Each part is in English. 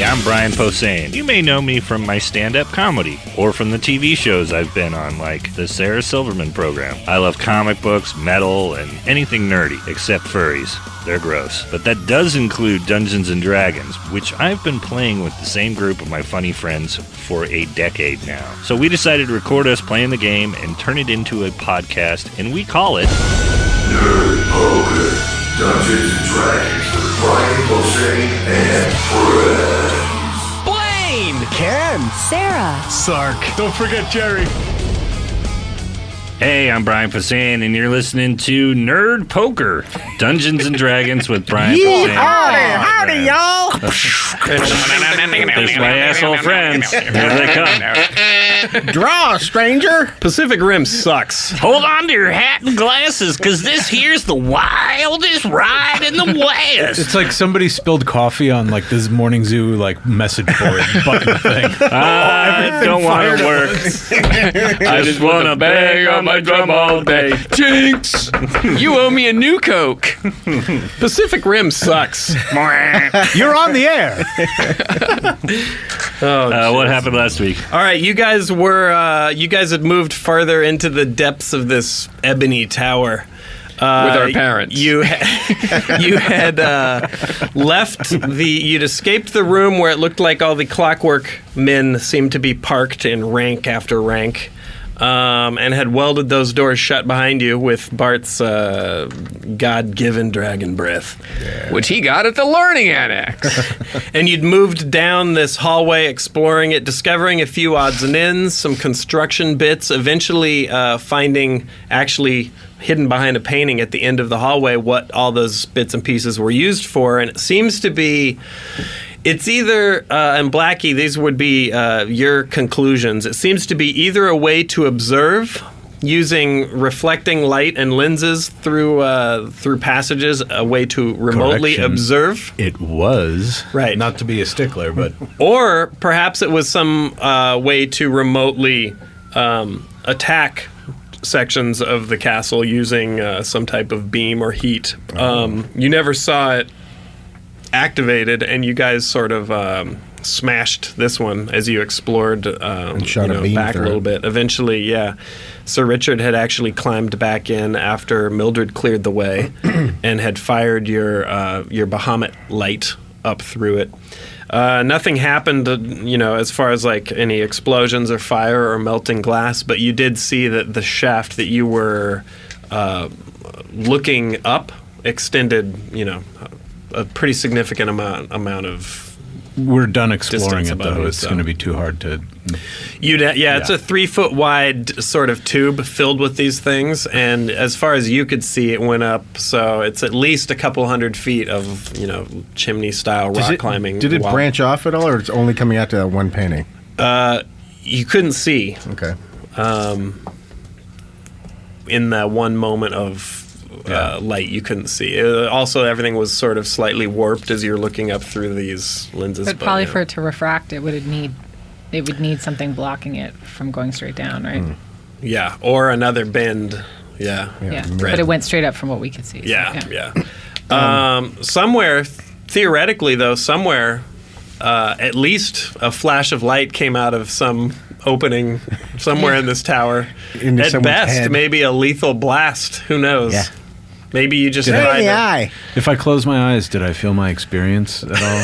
I'm Brian Posehn. You may know me from my stand-up comedy or from the TV shows I've been on, like the Sarah Silverman program. I love comic books, metal, and anything nerdy, except furries. They're gross. But that does include Dungeons & Dragons, which I've been playing with the same group of my funny friends for a decade now. So we decided to record us playing the game and turn it into a podcast, and we call it Nerd Poker. Dungeons & Dragons with Brian Posehn and friends. Blaine! Ken! Sarah! Sark. Don't forget Gerry. Hey, I'm Brian Posehn, and you're listening to Nerd Poker, Dungeons and Dragons with Brian Posehn. Howdy, y'all! There's my asshole friends. Here they come. Draw, stranger! Pacific Rim sucks. Hold on to your hat and glasses, because this here's the wildest ride in the West. It's like somebody spilled coffee on like this morning zoo like message board button thing. I don't want to work. I just want to bang on my drum all day. Jinx! You owe me a new Coke. Pacific Rim sucks. You're on the air! What happened last week? All right, you guys had moved farther into the depths of this ebony tower. With our parents. You had you'd escaped the room where it looked like all the clockwork men seemed to be parked in rank after rank, and had welded those doors shut behind you with Bart's God-given dragon breath. Yeah. Which he got at the Learning Annex. And you'd moved down this hallway, exploring it, discovering a few odds and ends, some construction bits, eventually finding actually hidden behind a painting at the end of the hallway what all those bits and pieces were used for. And it seems to be... It's either, and Blackie, these would be your conclusions. It seems to be either a way to observe using reflecting light and lenses through passages, a way to remotely observe. It was. Right. Not to be a stickler, but... Or perhaps it was some way to remotely attack sections of the castle using some type of beam or heat. You never saw it activated, and you guys sort of smashed this one as you explored and shot a beam back through a little it. bit. Eventually, yeah, Sir Richard had actually climbed back in after Mildred cleared the way and had fired your Bahamut light up through it. Nothing happened, as far as like any explosions or fire or melting glass, but you did see that the shaft that you were looking up extended, a pretty significant amount of. We're done exploring it, though. It's so. going to be too hard to... It's a 3-foot wide sort of tube filled with these things, and as far as you could see, it went up, so it's at least a couple hundred feet of, chimney-style rock climbing. Did it branch off at all, or it's only coming out to that one painting? You couldn't see. Okay. In that one moment of light, you couldn't see. Also, everything was sort of slightly warped as you're looking up through these lenses. But probably for it to refract, it would need something blocking it from going straight down, right? Yeah, or another bend. Yeah. But it went straight up from what we could see. Yeah. Somewhere, theoretically, though, at least a flash of light came out of some opening somewhere in this tower. At best, head. maybe a lethal blast. Who knows? Yeah. Maybe you just Right tried in the to... eye. If I close my eyes, did I feel my experience at all?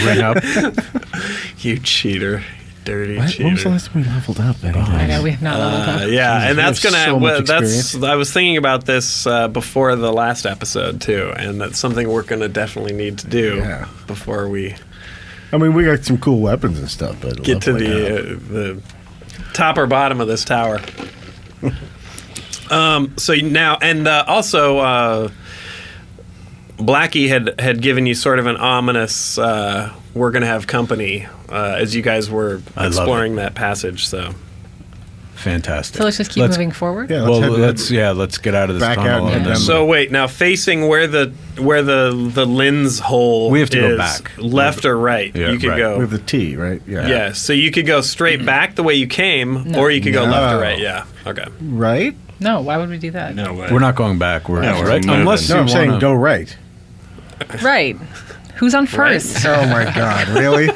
Ring up? You cheater. Dirty cheater. When was the last time we leveled up? I know, we have not leveled up. Yeah, Jesus, and that's we have so much experience. I was thinking about this before the last episode, too, and that's something we're going to definitely need to do before we... I mean, we got some cool weapons and stuff, but... Get to the top or bottom of this tower. So now, and also, Blackie had given you sort of an ominous, we're going to have company as you guys were exploring that passage, so... Fantastic. So let's just keep moving forward? Yeah, let's get out of this tunnel. So wait, now facing where the lens hole we have to is, go back. left or right, Yeah, you could right. go... With the T, right? Yeah, so you could go straight back the way you came, or you could go left or right, yeah. Okay. Right? No, why would we do that? No way. We're not going back. We're right. moving. Unless No, you I'm saying wanna- go right. Right. Who's on first? Oh my God! Really?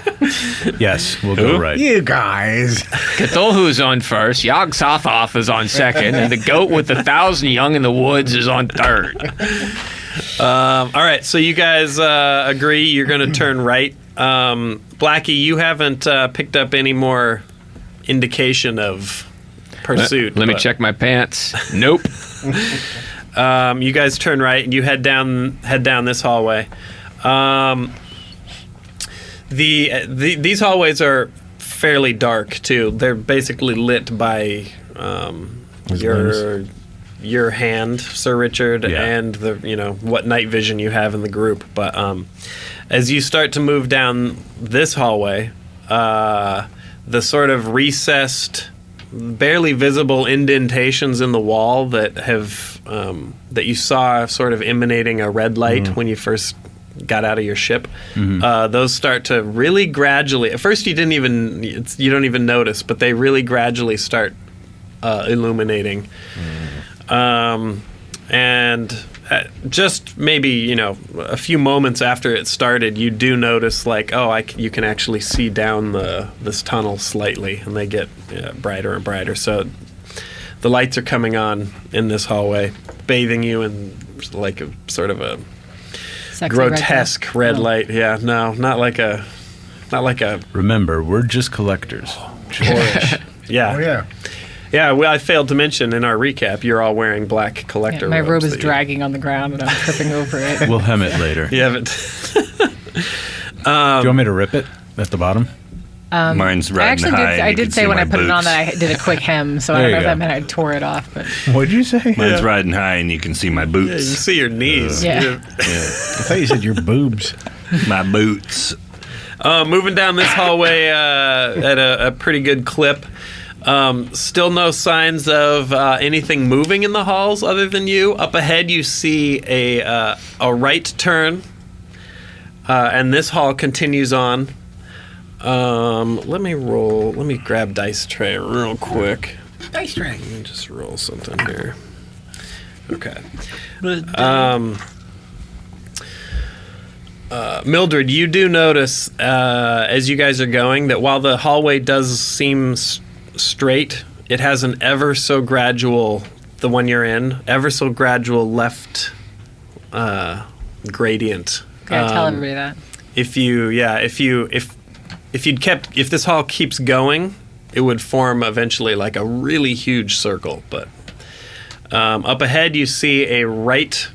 Yes, we'll go right. You guys. Cthulhu's on first, Yog Sothoth is on second, and the goat with 1,000 young in the woods is on third. All right, so you guys agree you're going to turn right. Blackie, you haven't picked up any more indication of pursuit. Let me check my pants. Nope. You guys turn right and you head down this hallway. These hallways are fairly dark too. They're basically lit by your hand, Sir Richard, and the what night vision you have in the group. But as you start to move down this hallway, the sort of recessed, barely visible indentations in the wall that have that you saw sort of emanating a red light when you first got out of your ship, those start to really gradually. At first, you don't even notice, but they really gradually start illuminating. And just maybe a few moments after it started, you do notice you can actually see down this tunnel slightly, and they get brighter and brighter. So the lights are coming on in this hallway, bathing you in like a sort of a Sexy grotesque red light. Yeah, no, not like a. Remember, we're just collectors. Yeah. Oh yeah. Yeah, well, I failed to mention in our recap, you're all wearing black collector my robes robe is that you- dragging on the ground and I'm tripping over it. We'll hem it later. You haven't. Do you want me to rip it at the bottom? Mine's I riding actually high. and you did can say see when my I put it on boots. that I did a quick hem, so I There don't know you if that go. meant I tore it off. But What'd you say? Mine's riding high, and you can see my Yeah, you boots. see your knees. Yeah. I thought you said your boobs. My boots. Moving down this hallway at a pretty good clip. Still no signs of anything moving in the halls other than you. Up ahead, you see a right turn, and this hall continues on. Let me grab dice tray real quick. Dice tray. Let me just roll something here. Okay. Mildred, you do notice as you guys are going that while the hallway does seem straight, it has an ever so gradual, the one you're in, ever so gradual left gradient. okay, tell everybody that. If this hall keeps going, it would form eventually like a really huge circle. But up ahead, you see a right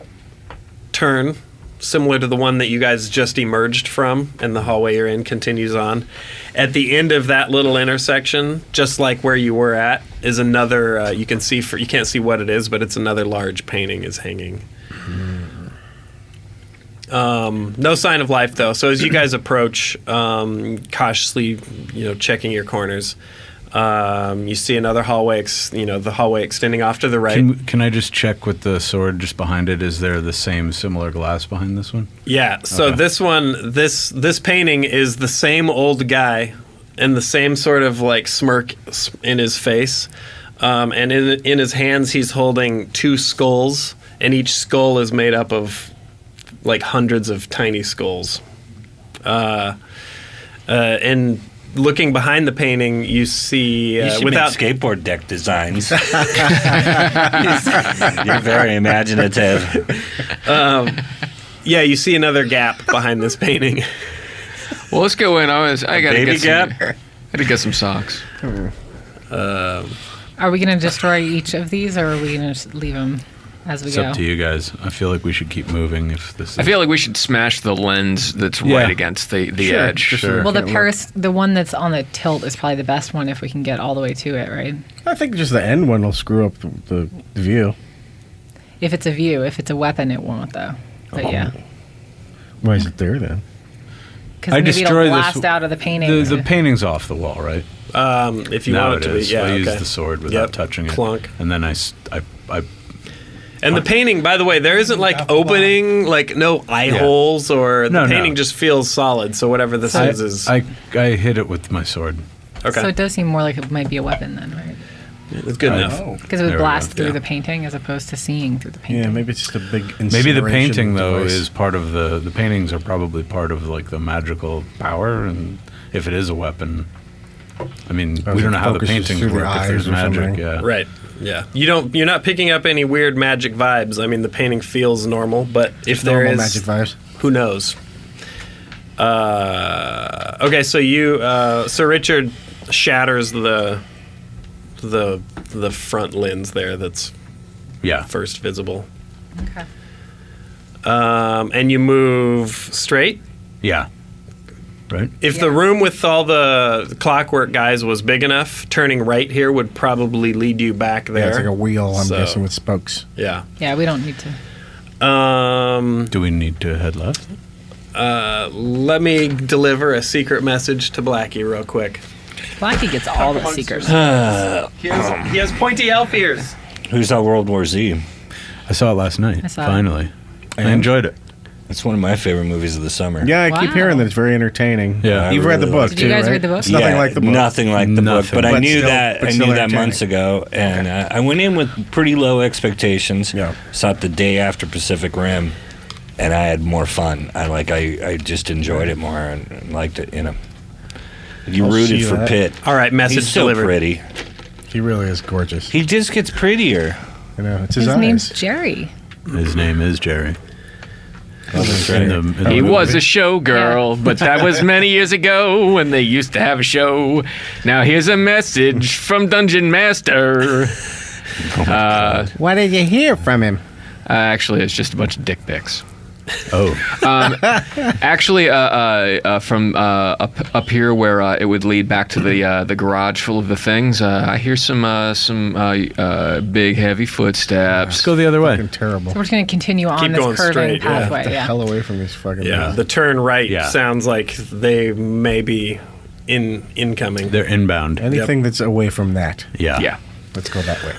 turn, similar to the one that you guys just emerged from, and the hallway you're in continues on. At the end of that little intersection, just like where you were at, is another. You can't see what it is, but it's another large painting is hanging. No sign of life though. So as you guys approach, cautiously, checking your corners, you see another hallway. The hallway extending off to the right. Can I just check with the sword just behind it? Is there the same similar glass behind this one? Yeah. So Okay. this one, this painting is the same old guy, and the same sort of like smirk in his face, and in his hands he's holding two skulls, and each skull is made up of like hundreds of tiny skulls. And looking behind the painting, you see You should without make skateboard deck designs. You're very imaginative. yeah, you see another gap behind this painting. Well, let's go in. I gotta baby get gap? some. I gotta get some socks. Are we going to destroy each of these, or are we going to just leave them as we It's go? up to you guys. I feel like we should keep moving if this is... I feel like we should smash the lens that's Yeah. right against the Sure, edge. Sure. Well, the one that's on the tilt is probably the best one if we can get all the way to it, right? I think just the end one will screw up the view. If it's a view, if it's a weapon, it won't though. But yeah, Why is it there then? because I maybe destroy it'll this- blast out of the painting. The painting's off the wall, right? If you Now want it it to be, is. yeah. I okay. use the sword without Yep. touching it. Clunk. And then I And the painting, by the way, there isn't like opening, like no eye Yeah. holes, or the No, painting no. just feels solid. So whatever this is I hit it with my sword. okay. So it does seem more like it might be a weapon then, right? It's good enough. Because it would There we blast go, through yeah. the painting as opposed to seeing through the painting. Yeah, maybe it's just a big Maybe the incineration painting though device. is part of the paintings are probably part of like the magical power, and if it is a weapon, I mean Or we if don't it know how the focuses paintings through the work if eyes there's or magic. something. Yeah, Right. Yeah. You're not picking up any weird magic vibes. I mean, the painting feels normal, but if there Normal is magic vibes. who knows? Okay, so you, Sir Richard, shatters the front lens there. That's Yeah. first visible, Okay. and you move straight. Yeah. Right. If the room with all the clockwork guys was big enough, turning right here would probably lead you back there. Yeah, it's like a wheel, I'm So- guessing, with spokes. Yeah. Yeah, we don't need to. Do we need to head left? Let me deliver a secret message to Blackie real quick. Blackie gets all the secrets. He has pointy elf ears. Who saw World War Z? I saw it last night. I saw it. Finally, I And? enjoyed it. It's one of my favorite movies of the summer. Yeah, I keep Wow. hearing that it's very entertaining. Yeah. You've I read the really book, Did too, you guys right? read the book? It's nothing like the book. Nothing like the book, Nothing. but I But knew still- that. but I still knew that entertaining. months ago, and I went in with pretty low expectations. Yeah. Saw it the day after Pacific Rim, and I had more fun. I just enjoyed it more and liked it. You I'll rooted see for that. Pitt. All right, message He's so delivered. pretty. He really is gorgeous. He just gets prettier. You know, it's his, His eyes. name's Gerry. His name is Jerry. That's In right. the- in the He movie. was a showgirl, but that was many years ago when they used to have a show. Now here's a message from Dungeon Master. What did you hear from him? Actually, it's just a bunch of dick pics. Oh, Actually, from up here where it would lead back to the garage full of the things, I hear some big heavy footsteps. let's go the other way. Fucking terrible. So we're just going to continue on Keep this going curving straight, yeah. pathway. Get the Yeah. hell away from these fucking Yeah, things. the turn right Yeah. sounds like they may be incoming. They're inbound. Anything that's away from that. Yeah. Yeah. Let's go that way.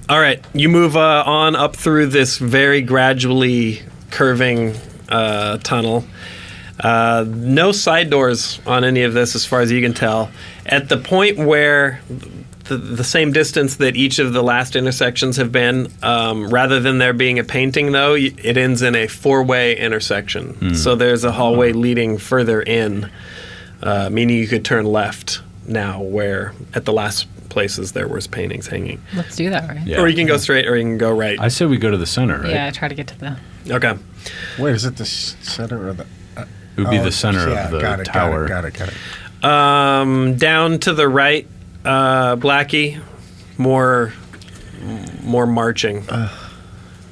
All right, you move on up through this very gradually curving tunnel. No side doors on any of this, as far as you can tell. At the point where the same distance that each of the last intersections have been, rather than there being a painting, though, it ends in a four-way intersection. So there's a hallway leading further in, meaning you could turn left now, where at the last places there was paintings hanging. Let's do that, right? Yeah. Or you can go straight, or you can go right. I say we go to the center, right? Yeah, try to get to the... Okay. Wait, is it the center or the... It would be the center yeah, of the got it, tower. Got it. Down to the right, Blackie, more marching.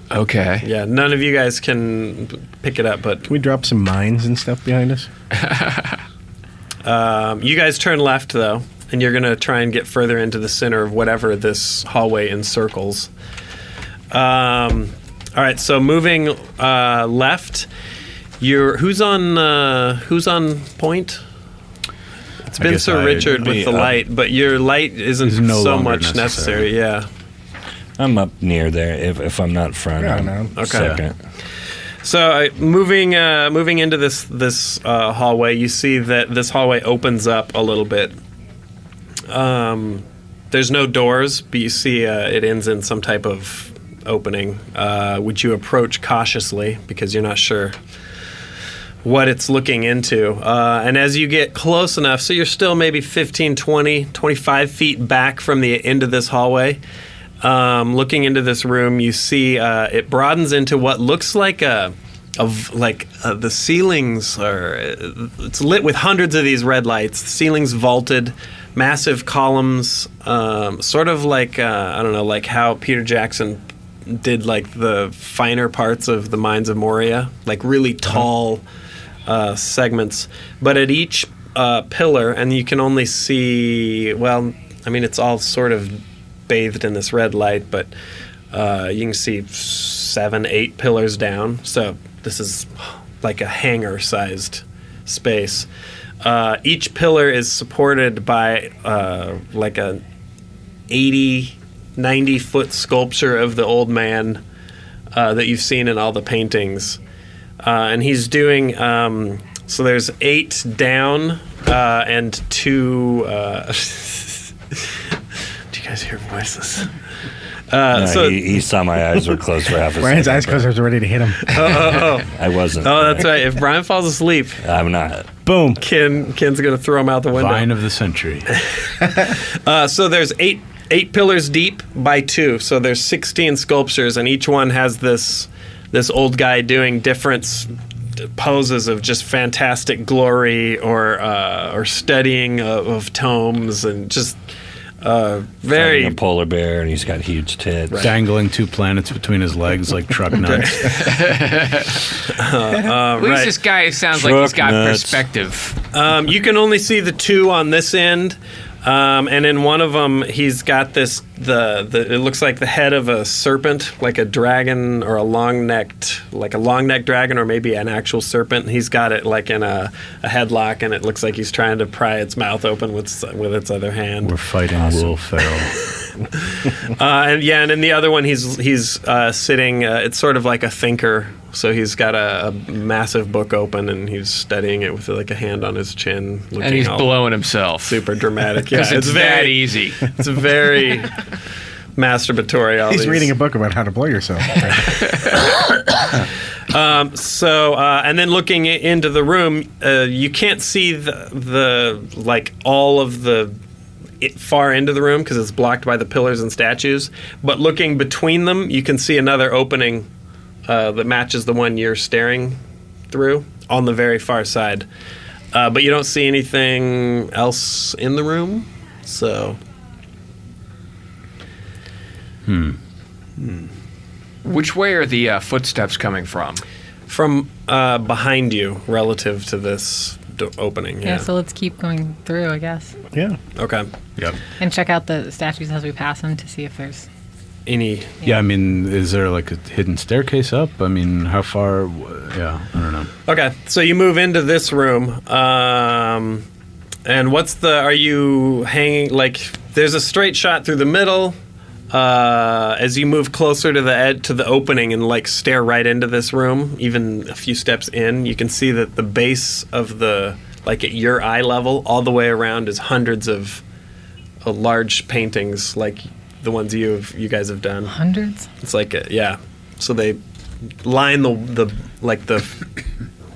Okay. Yeah, none of you guys can pick it up, but Can we drop some mines and stuff behind us? you guys turn left though, and you're gonna try and get further into the center of whatever this hallway encircles. All right, so moving left, who's on point? It's I been guess Sir I'd Richard be with the up. light, but your light isn't Is no so longer much necessary. necessary. Yeah. I'm up near there. If I'm not front, Yeah, I'm no. Okay. second. So moving into this hallway, you see that this hallway opens up a little bit. There's no doors, but you see it ends in some type of opening, which you approach cautiously because you're not sure what it's looking into. And as you get close enough, so you're still maybe 15, 20, 25 feet back from the end of this hallway, looking into this room, you see it broadens into what looks like the ceilings are. It's lit with hundreds of these red lights. The ceilings vaulted, massive columns, sort of like I don't know, like how Peter Jackson did like the finer parts of the Mines of Moria, like really tall segments. But at each pillar, and you can only see, well, I mean, it's all sort of bathed in this red light, but you can see 7, 8 pillars down. So this is like a hangar-sized space. Each pillar is supported by like a 80, 90-foot sculpture of the old man that you've seen in all the paintings. And he's doing, so there's 8 down and 2... do you guys hear voices. He saw my eyes were closed for half a Brian's second. eyes closed. I was ready to hit him. I wasn't. Oh, that's right. If Brian falls asleep, I'm not. Boom. Ken's going to throw him out the window. Vine of the century. So there's eight pillars deep by 2. So there's 16 sculptures, and each one has this old guy doing different poses of just fantastic glory or studying of tomes and just very Fighting a polar bear, and he's got huge tits. Dangling 2 planets between his legs like truck nuts. At least this guy sounds like he's got nuts. perspective. You can only see the 2 on this end, and in one of them, he's got this. It looks like the head of a serpent, like a dragon or a long-necked dragon, or maybe an actual serpent. He's got it like in a headlock, and it looks like he's trying to pry its mouth open with its other hand. We're fighting Will Ferrell. And in the other one, he's sitting. It's sort of like a thinker. So he's got a massive book open, and he's studying it with like a hand on his chin, looking And he's all blowing himself. super dramatic. Yeah, Because it's that easy. It's very masturbatory. He's reading a book about how to blow yourself. And then looking into the room, you can't see the like all of the far into the room because it's blocked by the pillars and statues. But looking between them, you can see another opening that matches the one you're staring through on the very far side. But you don't see anything else in the room, so... Which way are the footsteps coming from? From behind you, relative to this opening. Yeah, so let's keep going through, I guess. Yeah. Okay. Yep. And check out the statues as we pass them to see if there's... Any... Yeah, I mean, is there like a hidden staircase up? I mean, how far? Yeah, I don't know. Okay, so you move into this room, and are you hanging, like, there's a straight shot through the middle, as you move closer to the opening and, like, stare right into this room, even a few steps in, you can see that the base of like, at your eye level, all the way around is hundreds of large paintings, like the ones you guys have done. Hundreds? It's like, so they line the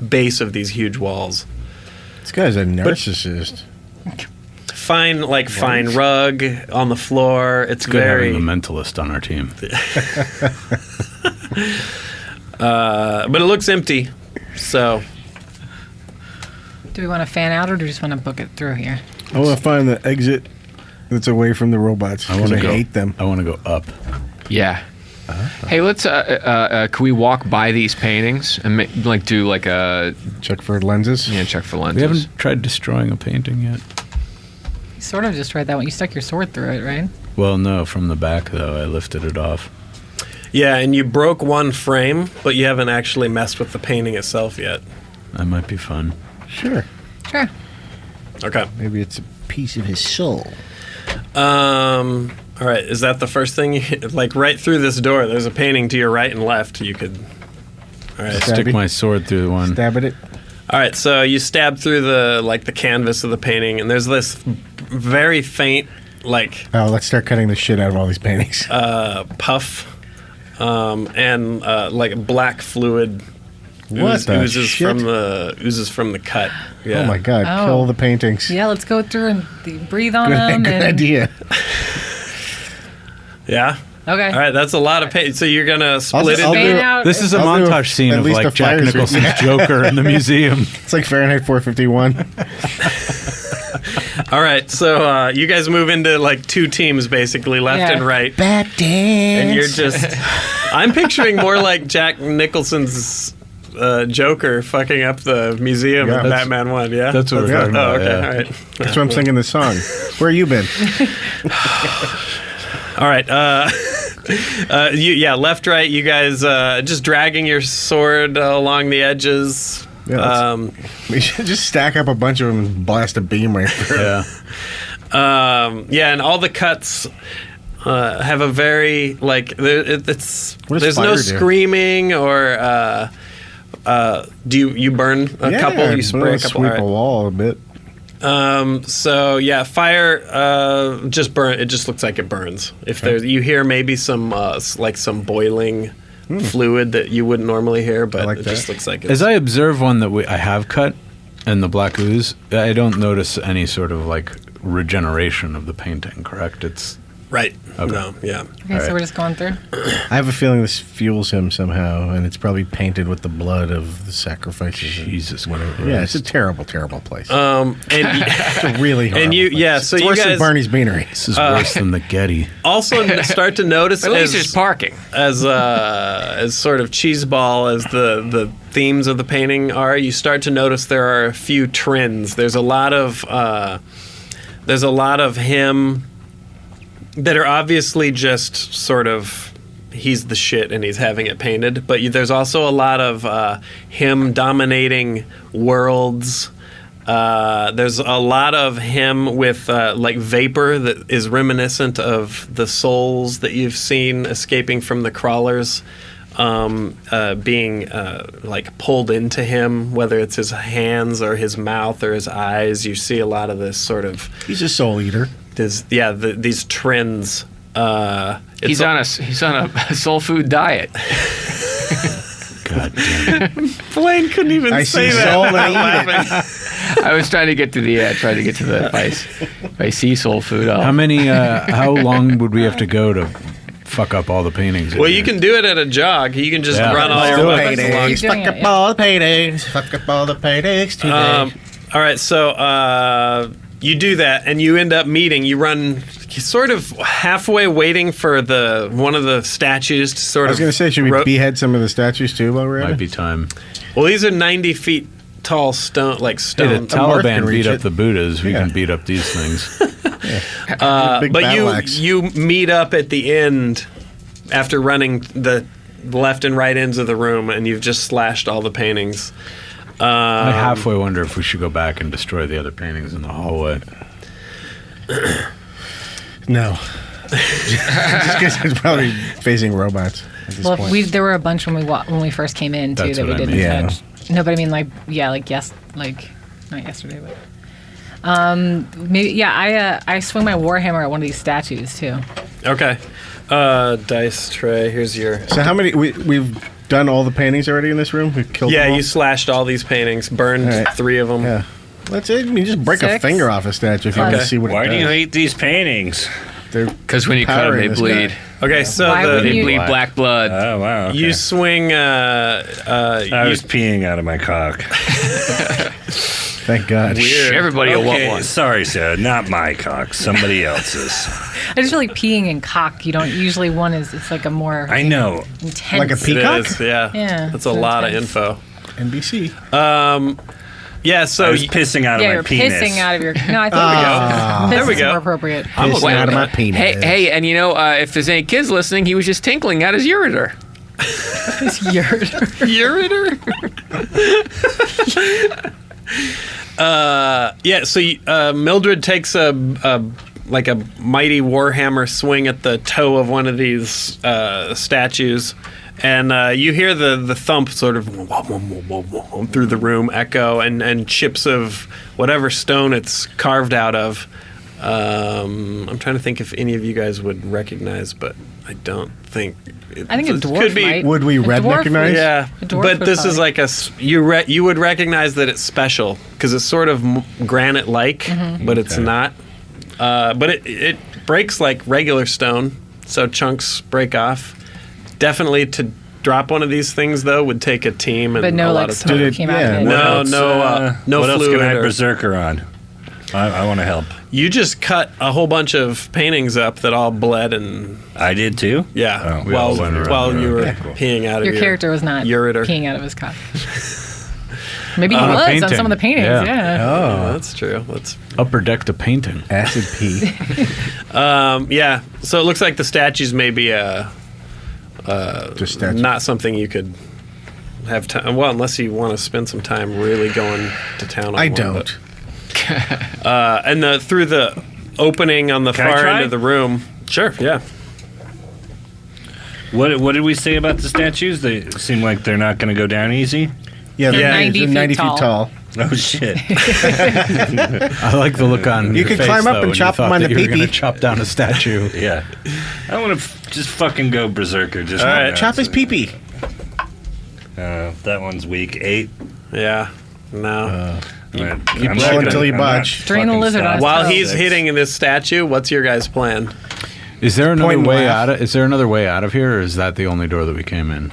base of these huge walls. This guy's a narcissist. Fine rug on the floor. It's Good very... having a mentalist on our team. but it looks empty, so... Do we want to fan out, or do we just want to book it through here? I want to find the exit that's away from the robots. I want to hate them. I want to go up. Yeah. Hey, let's. Can we walk by these paintings and do like a Check for lenses. check for We lenses? haven't tried destroying a painting yet. You sort of just tried that one. You stuck your sword through it, right? Well, no, from the back though. I lifted it off. Yeah, and you broke one frame, but you haven't actually messed with the painting itself yet. That might be fun. Sure. Sure. Okay. Maybe it's a piece of his soul. All right, is that the first thing? Like, right through this door, there's a painting to your right and left. You could... All right. Stabby. Stick my sword through the one. Stab at it. All right, so you stab through the canvas of the painting, and there's this very faint, like, Oh, let's start cutting the shit out of all these paintings. puff, and like black fluid What the oozes shit? oozes from the cut. Yeah. Oh my god! Oh. Kill the paintings. Yeah, let's go through and breathe on Good, them. good and... idea. Yeah. Okay. All right, that's a lot of paint. So you're gonna split I'll it. do- Fan out. This is a I'll do montage scene at of least like a Jack fire scene. Nicholson's Joker in the museum. It's like Fahrenheit 451. All right, so you guys move into like two teams, basically left Yeah. and right, Bat dance. and you're just. I'm picturing more like Jack Nicholson's Joker fucking up the museum Yeah, in that's- Batman 1. Yeah, That's what we're Yeah. talking Oh, about. okay, yeah. all right. That's why I'm singing this song. Where you been? All right. Left, right. You guys just dragging your sword along the edges. Yeah, we should just stack up a bunch of them and blast a beam right through. Yeah. And all the cuts have a very like What there's does no fire do? screaming or do you burn a couple? You spray a couple. Sweep All a wall a bit. So yeah, fire just burn. It just looks like it burns. If there's, you hear maybe some like some boiling fluid that you wouldn't normally hear, but like it that. just looks like it's As I observe one that I have cut and the black ooze, I don't notice any sort of like regeneration of the painting. Correct? It's right. Okay. No, yeah. Okay, so we're just going through. I have a feeling this fuels him somehow, and it's probably painted with the blood of the sacrifices. and Jesus whatever. Christ. Yeah, it's a terrible, terrible place. And it's a really horrible and you place. yeah. So it's you worse than guys Barney's Beanery. This is worse than the Getty. also start to notice At least there's parking. as sort of cheeseball as the themes of the painting are, you start to notice there are a few trends. There's a lot of him that are obviously just sort of he's the shit and he's having it painted, but there's also a lot of him dominating worlds. There's a lot of him with like vapor that is reminiscent of the souls that you've seen escaping from the crawlers, being like pulled into him, whether it's his hands or his mouth or his eyes. You see a lot of this sort of He's a soul eater. these trends. He's on a soul food diet. God damn it. Blaine couldn't even I say see that soul without and eat it. laughing. I was trying to get to the if I see soul food. How many? How long would we have to go to fuck up all the paintings? Well, you can do it at a jog. You can just Yeah. run all Let's your do it. weapons along. Paydays. Doing Fuck it, up all the paydays. Fuck up all the paydays today. All right, so you do that, and you end up meeting. You run sort of halfway, waiting for one of the statues to sort I was of. going to say, should we behead some of the statues too while we're at Might it? be time. Well, these are 90 feet tall stone, like Hey, stone. the Mark can Taliban reach beat up it. the Buddhas. We Yeah. can beat up these things. Big But battle axe. you meet up at the end after running the left and right ends of the room, and you've just slashed all the paintings. I halfway wonder if we should go back and destroy the other paintings in the hallway. No. Just because it's probably facing robots at this Well, point. there were a bunch when we first came in too That's that we what I didn't mean. Yeah. touch. No, but I mean like not yesterday, but maybe I swing my warhammer at one of these statues too. Okay. Dice tray. Here's your. So how many... We've done all the paintings already in this room? We've killed Yeah, them all? you slashed all these paintings, burned All right. 3 of them. Yeah. Let's just break a 6. finger off a statue if you want to Okay. see what Why it do does. you hate these paintings? They're Because when you cut them, powdering they this bleed. guy. Okay, so Why would They you- bleed black blood. Oh, wow. Okay. you swing. I was peeing out of my cock. Thank God. Everybody will want Okay, one. sorry, Sarah. Not my cock. Somebody else's. I just feel like peeing in cock. You don't usually it's like a more I know. intense. Like a It peacock? is, yeah. Yeah, That's a it's lot intense. of info. NBC. Yeah, so I was pissing out of Yeah, my you're penis. pissing out of your. No, I think There we Piss is go. more appropriate. Pissing out of my penis. Hey, and you know, if there's any kids listening, he was just tinkling at his ureter. Ureter? Yeah, so Mildred takes a mighty warhammer swing at the toe of one of these statues, and you hear the thump sort of through the room echo, and chips of whatever stone it's carved out of. I'm trying to think if any of you guys would recognize, but I don't think. I think a dwarf could be. might. Would we A dwarf recognize? Yeah, A dwarf but would this is probably- like you would recognize that it's special because it's sort of granite-like, Mm-hmm. but it's not. But it breaks like regular stone, so chunks break off. Definitely to drop one of these things though would take a team and But no, a lot like of smoke time. came out yeah, of it. No, What else, no what else fluid. can I or- berserker on? I want to help. you just cut a whole bunch of paintings up that all bled and I did too? yeah. Oh, we all while went around while the you room. were Yeah, cool. peeing out of Your character was not ureter. peeing out of his cock. Maybe he On a was on painting. some of the paintings. Yeah. Yeah. Oh, that's true. Let's Upper deck to painting. Acid pee. yeah. So it looks like the statues may be Just statue. not something you could have time. Well, unless you want to spend some time really going to town on I one, don't. but- and through the opening on the Can I far try? end of the room. Sure. Yeah. What did we say about the statues? They seem like they're not going to go down easy. Yeah, They're they're 90 feet 90 feet tall. tall. Oh shit! I like the look on You your could face, climb up though, and when chop you thought him on that the you were pee-pee. gonna chop down a statue. Yeah, I want to just fucking go berserker. Just All right. Chop his pee-pee. That one's weak. 8. Yeah. No. You blow until you budge. Drain the lizard on his While toe. he's hitting this statue, what's your guys' plan? Is there another Point and way laugh. out? Is there another way out of here, or is that the only door that we came in?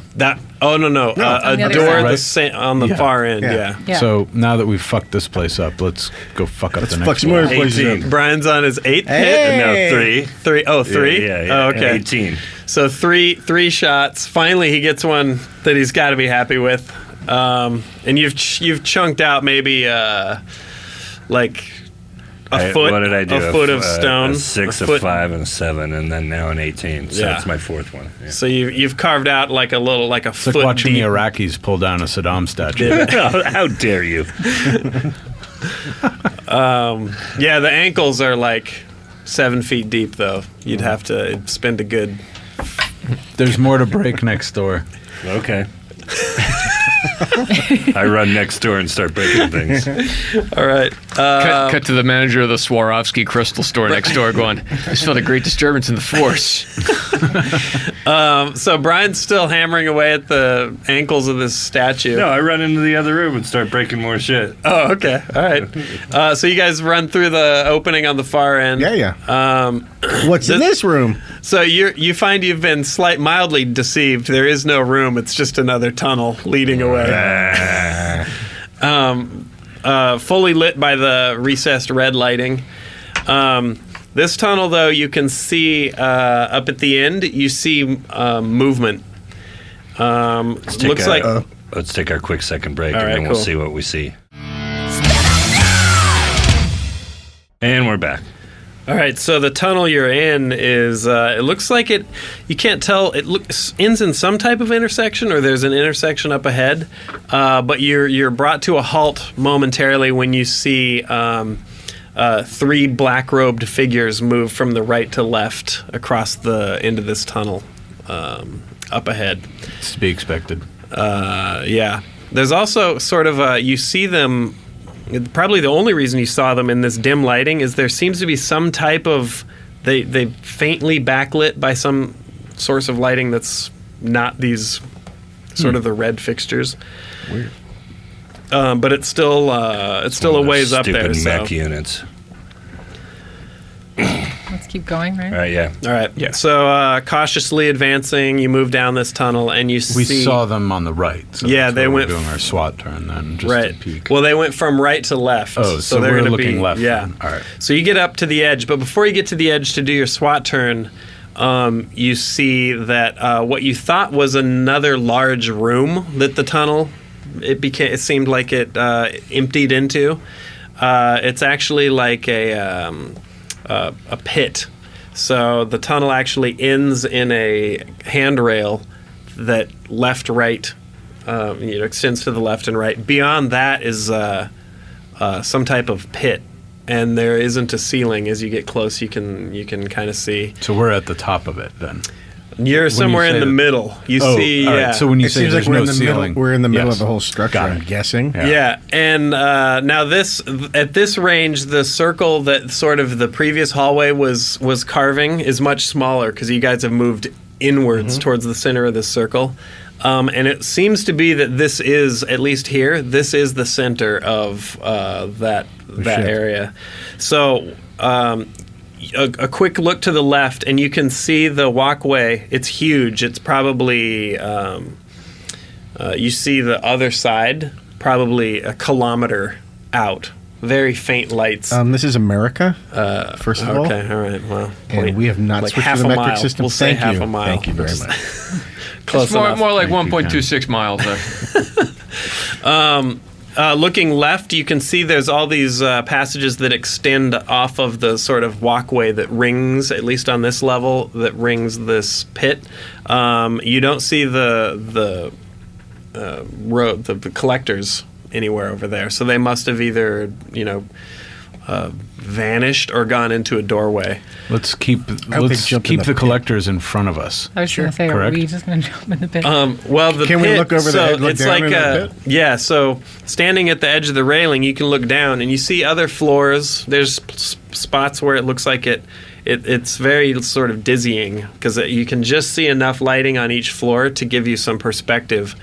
Oh no. On A the other door side. on the Yeah. far end. Yeah. Yeah. Yeah. So now that we've fucked this place up, let's go fuck up the Fuck next some one. more places 18. up. Brian's on his 8th hit. Hey! No, 3. 3. Oh, 3? Yeah. Oh, okay. 18. So three shots. Finally, he gets one that he's got to be happy with. And you've chunked out maybe like a foot. What did I do? A foot of stone. A 6, a foot. 5, and a 7, and then now an 18. So Yeah. that's my 4th one. Yeah. So you've carved out like a It's foot like watching deep. the Iraqis pull down a Saddam statue. How dare you? Yeah, the ankles are like 7 feet deep, though. You'd have to spend a good. There's more to break next door. Okay. I run next door and start breaking things. All right. Cut to the manager of the Swarovski crystal store next door going, I just felt a great disturbance in the force. So Brian's still hammering away at the ankles of this statue. No, I run into the other room and start breaking more shit. Oh, okay. All right. So you guys run through the opening on the far end. Yeah. What's in this room? So you find you've been mildly deceived. There is no room. It's just another tunnel leading away. Fully lit by the recessed red lighting. This tunnel, though, you can see up at the end. You see movement. Looks like. Let's take our quick second break, All and right, then we'll cool. see what we see. And we're back. All right, so the tunnel you're in is, it looks like it, you can't tell, it ends in some type of intersection, or there's an intersection up ahead, but you're brought to a halt momentarily when you see 3 black-robed figures move from the right to left across the end of this tunnel up ahead. It's to be expected. Yeah. There's also sort of you see them. Probably the only reason you saw them in this dim lighting is there seems to be some type of they faintly backlit by some source of lighting that's not these sort of the red fixtures. Weird. But it's still a ways up there. Stupid mech So. units. Let's keep going, right? All right, yeah. All right. Yeah. So cautiously advancing, you move down this tunnel and you We see. saw them on the right. So Yeah, that's they where went we're doing our SWAT turn then. Just Right. to peek. Well, they went from right to left. Oh, so they're we're gonna looking be, left Yeah. then. All right. So you get up to the edge, but before you get to the edge to do your SWAT turn, you see that what you thought was another large room that the tunnel it seemed like it emptied into. It's actually like a pit. So the tunnel actually ends in a handrail that left-right extends to the left and right. Beyond that is some type of pit, and there isn't a ceiling. As you get close, you can kind of see. So we're at the top of it then. You're somewhere say in the that- middle. You Oh, see, all right. yeah. So when you It say seems there's like we're no in the ceiling, middle. We're in the middle yes. of the whole structure. Got I'm it. guessing. Yeah, and now at this range, the circle that sort of the previous hallway was carving is much smaller because you guys have moved inwards towards the center of this circle, and it seems to be that this is, at least here, this is the center of that shit. area. So. A quick look to the left, and you can see the walkway. It's huge. It's probably you see the other side, probably a kilometer out. Very faint lights. This is America, first of all. Okay, all right. Well, And we have not like switched half to the a metric mile. system. We'll say Thank half you. a mile. Thank you very Just much. Close More, enough. more like Thank you, 1.26 miles there. Looking left, you can see there's all these passages that extend off of the sort of walkway that rings, at least on this level, that rings this pit. You don't see the road, the collectors anywhere over there. So they must have either, vanished or gone into a doorway. Let's keep hope they jumped in the the pit. collectors in front of us. I was going to say, correct. are we just going to jump in the pit? Well, the Can we pit, look over the so head, look it's down like into the pit? yeah. So standing at the edge of the railing, you can look down and you see other floors. There's spots where it looks like it's very sort of dizzying because you can just see enough lighting on each floor to give you some perspective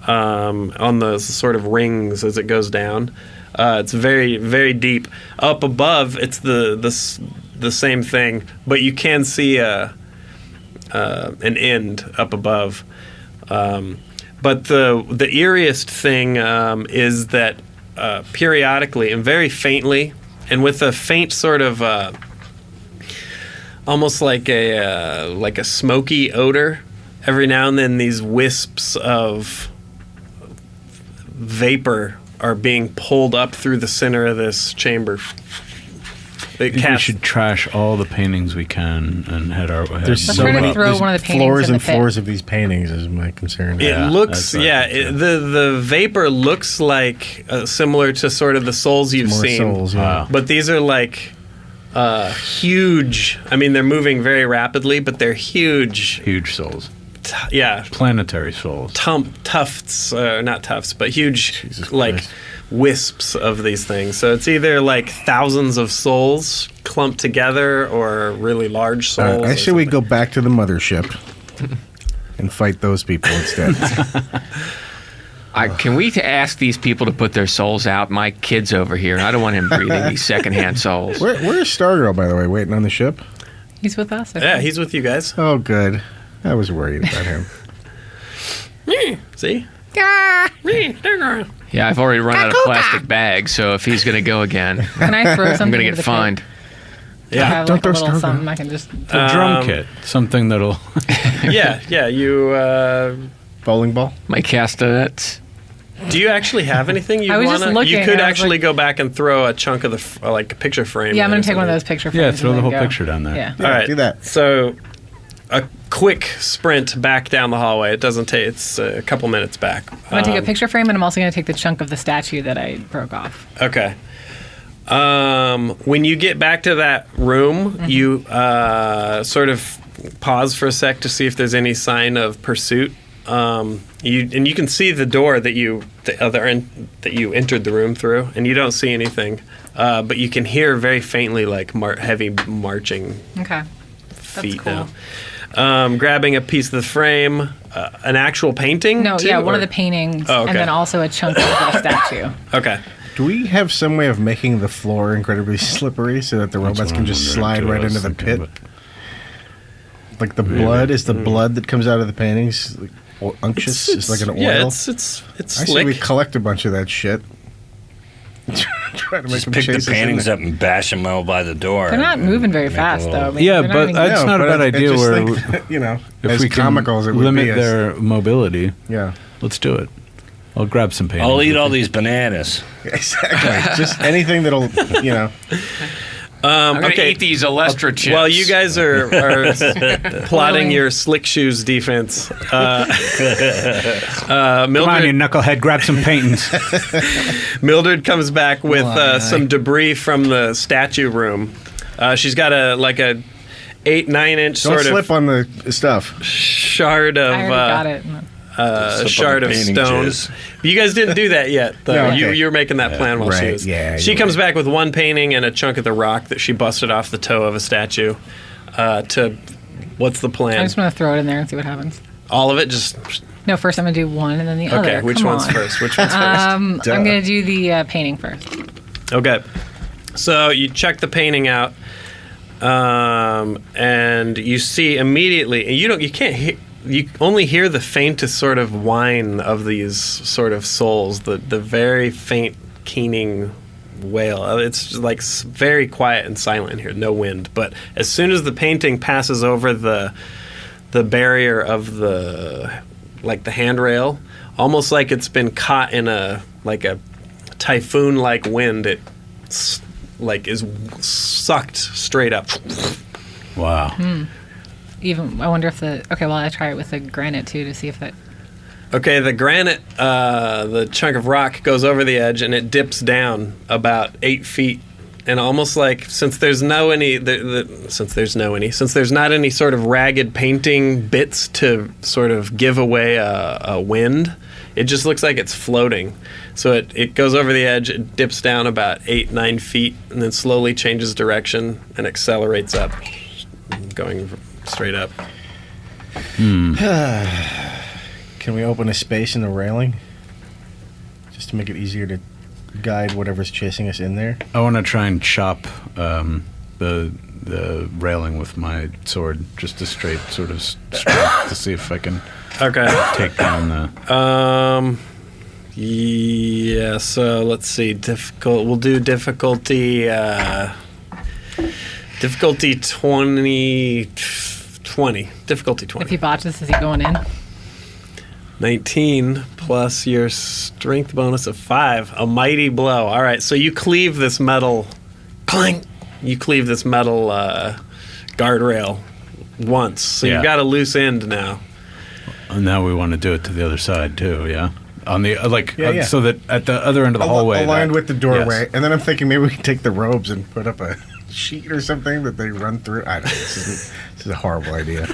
on the sort of rings as it goes down. It's very, very deep. Up above, it's the same thing, but you can see an end up above. But the eeriest thing is that periodically and very faintly, and with a faint sort of almost like a smoky odor, every now and then these wisps of vapor are being pulled up through the center of this chamber. We should trash all the paintings we can and head our way. There's Let's so try to many throw one of the paintings floors in and the pit. floors of these paintings is my concern. It Yeah, looks, that's what I think, the vapor looks like similar to sort of the souls you've More seen. souls, yeah. But these are like huge. I mean, they're moving very rapidly, but they're huge. Huge souls. Planetary souls. Tufts, not tufts, but huge, Jesus like Christ. wisps of these things. So it's either like thousands of souls clumped together or really large souls. I or say we something. go back to the mothership and fight those people instead. Can we ask these people to put their souls out? My kid's over here, and I don't want him breathing these secondhand souls. Where's Stargirl, by the way, waiting on the ship? He's with us. I Yeah, think. he's with you guys. Oh, good. I was worried about him. See? Yeah, I've already run out of plastic bags, so if he's going to go again, Can I throw something I'm going to into get the pit? fined. I have Don't like a throw little Stargirl. something I can just... A drum kit. Something that'll... Yeah. You Bowling ball? My castanets. do you actually have anything you I was want just to? looking, You could and I was actually like- go back and throw a chunk of the like a picture frame. Yeah, I'm in going or to take one of something. those picture frames. Yeah, and throw the then whole go. picture down there. Yeah. All right, do that. So, a quick sprint back down the hallway. It doesn't take. It's a couple minutes back. I'm going to take a picture frame, and I'm also going to take the chunk of the statue that I broke off. Okay. When you get back to that room, you sort of pause for a sec to see if there's any sign of pursuit. You can see the door that you entered the room through, and you don't see anything. But you can hear very faintly like heavy marching Okay. feet cool. now. Grabbing a piece of the frame, an actual painting. No, too, yeah, one or- of the paintings, Oh, okay. and then also a chunk of the statue. Okay. Do we have some way of making the floor incredibly slippery so that the robots That's what can I'm just wondering, slide too. right I was into the pit? thinking, Like the blood is the blood that comes out of the paintings, like, unctuous. It's like an oil. Yeah, it's I say we slick. collect a bunch of that shit. Try to make Just them pick the chase us in paintings there. up and bash them out by the door. They're not and moving very make a fast, little- though. I mean, Yeah, they're but even- That's not a bad I idea just where think, you know, if as we can comical as it would limit be. their mobility, Yeah, let's do it. I'll grab some paintings. I'll eat with all you. these bananas. exactly. Just anything that'll, you know. I'm going to okay. eat these Alestra chips. While you guys are plotting your slick shoes defense, Come on, you Mildred, knucklehead, grab some paintings. Mildred comes back with Why? some debris from the statue room. She's got a 8-9 inch Don't sort slip of on the stuff. shard of I already got it. shard of painting stone. jizz. You guys didn't do that yet, though. No, okay. You were making that plan while she Right, was. yeah, She you're comes right. back with one painting and a chunk of the rock that she busted off the toe of a statue. What's the I plan? just want to throw it in there and see what happens. All of it? Just No, first I'm going to do one and then the other. okay. Which Come one's on. first? Which one's first? I'm going to do the painting first. Okay. So you check the painting out, and you see immediately, and you can't hear. You only hear the faintest sort of whine of these sort of souls, the very faint keening wail. It's just like very quiet and silent in here, no wind. But as soon as the painting passes over the barrier of the handrail, almost like it's been caught in a typhoon-like wind, it is sucked straight up. Wow. Even I wonder if I try it with the granite too to see if that. Okay, the granite, the chunk of rock goes over the edge and it dips down about 8 feet and almost like since there's not any sort of ragged painting bits to sort of give away a wind, it just looks like it's floating. So it goes over the edge, it dips down about 8-9 feet, and then slowly changes direction and accelerates up, going straight up. Can we open a space in the railing? Just to make it easier to guide whatever's chasing us in there? I want to try and chop the railing with my sword, just a straight sort of strike to see if I can take down the... Yeah, so let's see. We'll do difficulty 20. Difficulty 20. If he botches, is he going in? 19 plus your strength bonus of 5. A mighty blow. All right, so you cleave this metal... Clang! You cleave this metal guardrail once. So you've got a loose end now. And now we want to do it to the other side, too, yeah? On the so that at the other end of the hallway, aligned with the doorway, yes. And then I'm thinking maybe we can take the robes and put up a sheet or something that they run through. I don't know. This is a horrible idea.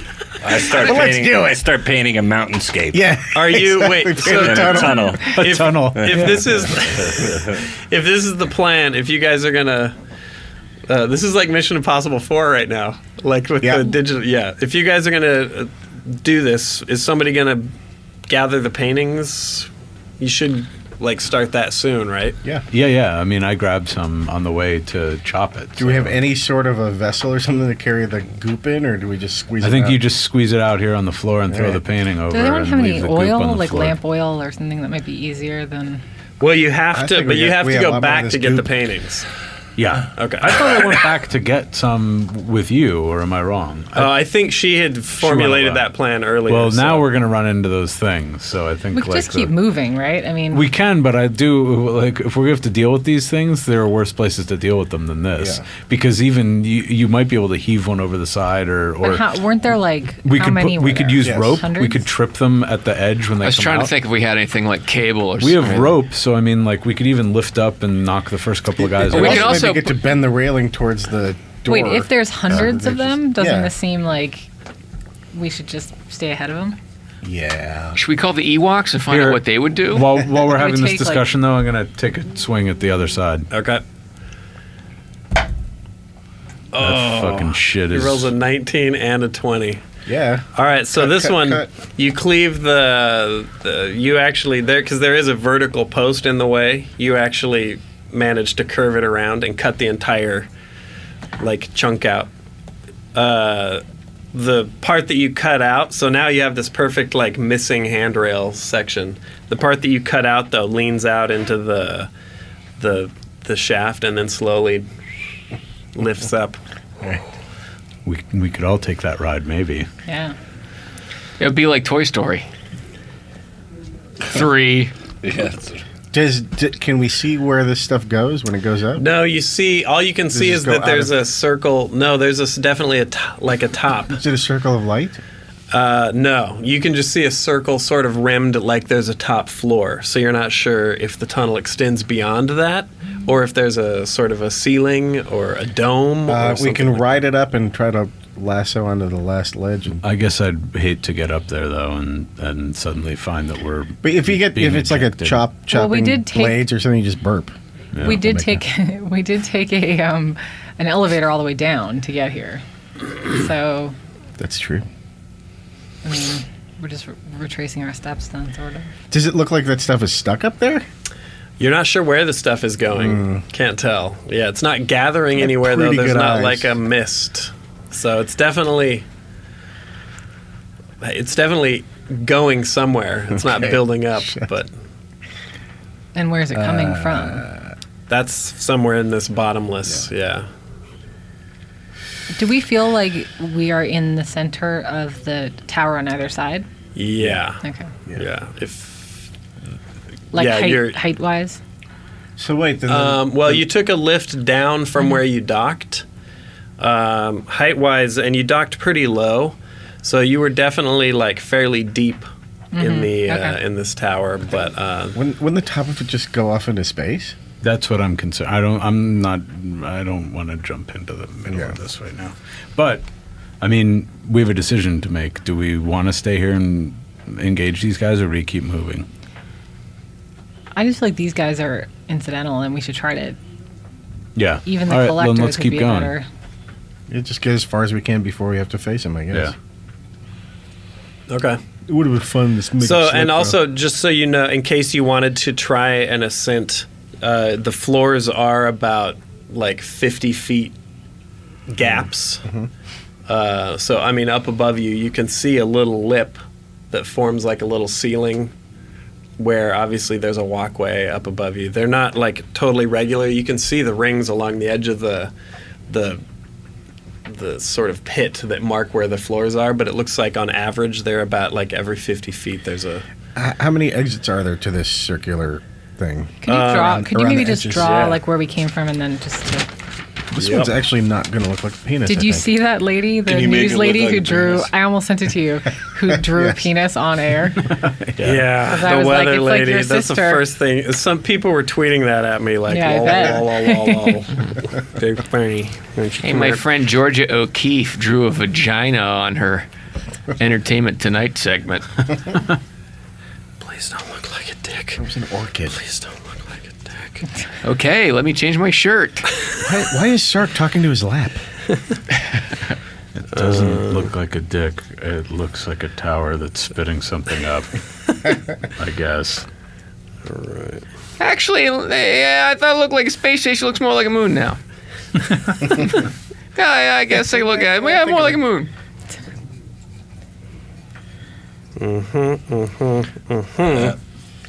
I start painting a mountainscape. Yeah. Are you exactly. wait? So a tunnel. A tunnel. If this is if this is the plan, if you guys are gonna. This is like Mission Impossible 4 right now, like with the digital. Yeah, if you guys are gonna do this, is somebody gonna gather the paintings? You should start that soon, right? Yeah. I mean, I grabbed some on the way to chop it. Do we have any sort of a vessel or something to carry the goop in, or do we just squeeze it out? I think you just squeeze it out here on the floor and throw the painting over. Do anyone have any oil, like floor. lamp oil or something that might be easier than... Well, you have to, but you have to go back to get goop. the paintings. Yeah. Okay. I thought I went back to get some with you, or am I wrong? I think she had formulated that plan earlier. Well, now we're going to run into those things, so I think we could just keep moving, right? I mean, we can, but I do if we have to deal with these things, there are worse places to deal with them than this. Yeah. Because even you might be able to heave one over the side, or weren't there we could use rope. Hundreds? We could trip them at the edge when they come out. I was trying to think if we had anything like cable or something. We have rope, so I mean, we could even lift up and knock the first couple of guys. We can also get to bend the railing towards the door. Wait, if there's hundreds of them, doesn't this seem like we should just stay ahead of them? Yeah. Should we call the Ewoks and find out what they would do? While we're having this discussion, though, I'm going to take a swing at the other side. Okay. That fucking shit is... He rolls a 19 and a 20. Yeah. All right, so this one, you cleave you actually, because there is a vertical post in the way, you actually managed to curve it around and cut the entire, chunk out. The part that you cut out, so now you have this perfect, missing handrail section. The part that you cut out, though, leans out into the shaft and then slowly lifts up. Right. We could all take that ride, maybe. Yeah. It would be like Toy Story 3. Yes. Can we see where this stuff goes when it goes up? No, all you can see is that there's a circle. No, there's definitely a top. Is it a circle of light? No, you can just see a circle sort of rimmed like there's a top floor. So you're not sure if the tunnel extends beyond that or if there's a sort of a ceiling or a dome. Or we can ride it up and try to lasso onto the last ledge. I guess I'd hate to get up there though, and suddenly find that we're. But if it's like a chopping blades or something, you just burp. Yeah, we did take a an elevator all the way down to get here. So. That's true. I mean, we're just retracing our steps then, sort of. Does it look like that stuff is stuck up there? You're not sure where the stuff is going. Can't tell. Yeah, it's not gathering anywhere, though. There's not like a mist. So it's definitely going somewhere. It's not building up, but... And where's it coming from? That's somewhere in this bottomless, yeah. Do we feel like we are in the center of the tower on either side? Yeah. Okay. Yeah. Height-wise? So wait. You took a lift down from where you docked, height-wise, and you docked pretty low, so you were definitely fairly deep in the in this tower. But wouldn't the top of it just go off into space? That's what I'm concerned. I don't want to jump into the middle of this right now. But I mean, we have a decision to make. Do we want to stay here and engage these guys, or do we keep moving? I just feel like these guys are incidental, and we should try to. Yeah. Even the All right, collectors then let's would keep be going. better. Yeah, just get as far as we can before we have to face him, I guess. Yeah. Okay. It would have been fun to make So, a slip, and though. also, just so you know, in case you wanted to try an ascent, the floors are about like 50 feet gaps. Mm-hmm. So, I mean, up above you, you can see a little lip that forms like a little ceiling where obviously there's a walkway up above you. They're not like totally regular. You can see the rings along the edge of the sort of pit that mark where the floors are, but it looks like on average they're about like every 50 feet there's a... How many exits are there to this circular thing? Could you draw? Could you around maybe the just edges, draw yeah. like where we came from, and then just? This one's actually not going to look like a penis. Did I you think. see that lady, the Can you make news it look lady like who a drew? penis? I almost sent it to you. Who drew a penis on air? Yeah, I the was like, weather it's like lady. your That's the sister. first thing. Some people were tweeting that at me, like, Yeah, I lol, bet. lol, lol, lol, lol. Very funny. Hey, my friend Georgia O'Keeffe drew a vagina on her Entertainment Tonight segment. Please don't look like a dick. It was an orchid. Please don't look like a dick. Okay, let me change my shirt. Why is Sark talking to his lap? It doesn't look like a dick. It looks like a tower that's spitting something up. I guess. All right. Actually, yeah, I thought it looked like a space station. It looks more like a moon now. Yeah, I guess I look at it. Yeah, more like a moon.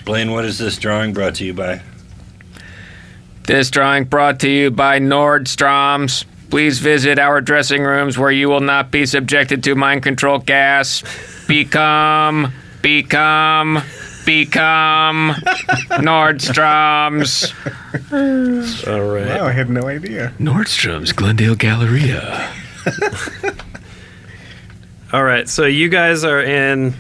Blaine, what is this drawing brought to you by? This drawing brought to you by Nordstrom's. Please visit our dressing rooms where you will not be subjected to mind control gas. Become Nordstrom's. All right. Wow, I had no idea. Nordstrom's Glendale Galleria. All right. So you guys are at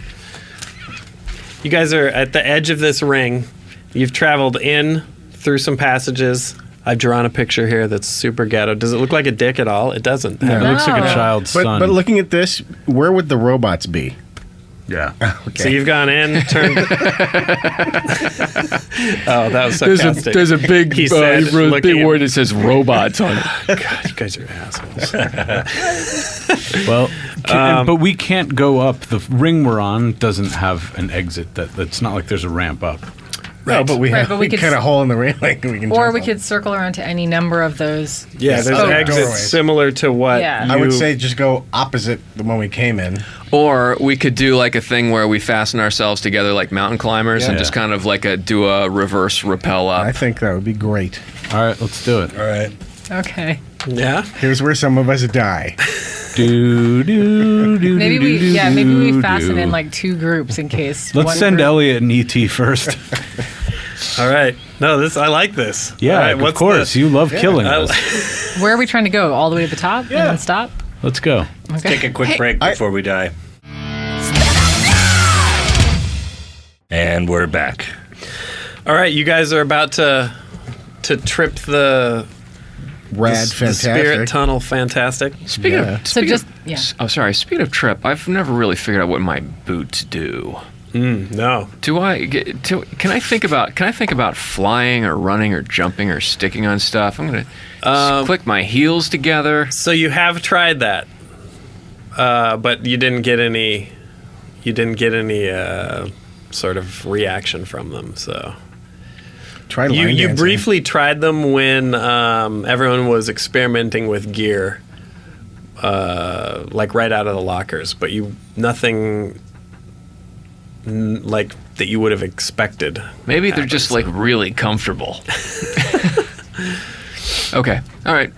the edge of this ring. You've traveled in through some passages. I've drawn a picture here that's super ghetto. Does it look like a dick at all? It doesn't. It looks like a No. child's But son. looking at this, where would the robots be? Yeah. So you've gone in, turned. Oh, that was sarcastic. There's a big, He said, big looking at- word that says robots on it. God, you guys are assholes. Well, but we can't go up. The ring we're on doesn't have an exit. That's not like there's a ramp up. No, but we Right, have but we could kind of hole in the railing. We can Or jump we on. could circle around to any number of those. Yeah, there's Oh, exits doorways. similar to what Yeah. I would you- say just go opposite the one we came in. Or we could do like a thing where we fasten ourselves together like mountain climbers and Yeah. just kind of like do a reverse rappel up. I think that would be great. All right, let's do it. All right. Okay. Yeah. Here's where some of us die. Maybe we fasten in like two groups in case. Let's one send group- Elliot and ET first. All right. No, I like this. Yeah, All right, of course. You love killing I- us. Where are we trying to go? All the way to the top and then stop? Let's go. Okay. Take a quick break before we die. And we're back. All right, you guys are about to trip the Rad, the fantastic. spirit tunnel. Fantastic. Speaking Yeah. of, So speaking just- of, yeah. Oh, sorry. Speaking of trip, I've never really figured out what my boots do. No. Can I think about flying or running or jumping or sticking on stuff? I'm gonna click my heels together. So you have tried that, but you didn't get any. You didn't get any sort of reaction from them. So Try you line dancing. briefly tried them when everyone was experimenting with gear, like right out of the lockers. But nothing like that you would have expected. Maybe they're just like really comfortable. Okay. All right.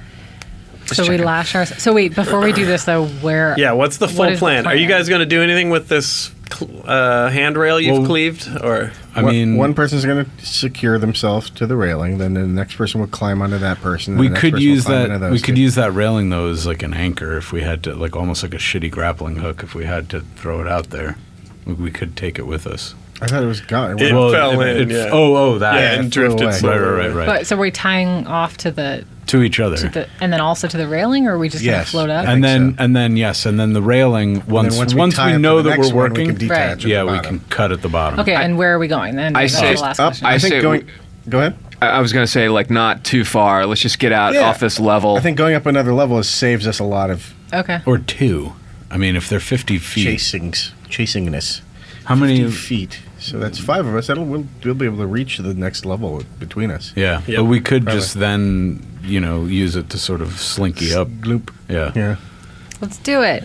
So we lash our. So wait, before we do this though, where? Yeah, what's the full What is the plan? Are you plan? guys going to do anything with this handrail you've Well, cleaved, or I mean, one person's going to secure themselves to the railing, then the next person will climb onto that person. and we the next could person will use climb that. into those We could two. use that railing though as like an anchor if we had to, like almost like a shitty grappling hook. If we had to throw it out there, we could take it with us. I thought it was gone. It fell in. Yeah. That. Yeah, and drifted slowly. Right. But so we're we tying off to each other, and then also to the railing, or are we just gonna float up? And then the railing. Once we know that we're working, we can we can cut at the bottom. Okay, and where are we going then? I say the last up. question. I say going. Go ahead. I was gonna say like not too far. Let's just get out off this level. I think going up another level saves us a lot of or 2. I mean, if they're 50 feet, chasingness. How many feet? So that's 5 of us. We'll be able to reach the next level between us. Yeah, but we could just then use it to sort of slinky up. Loop. Yeah. Let's do it.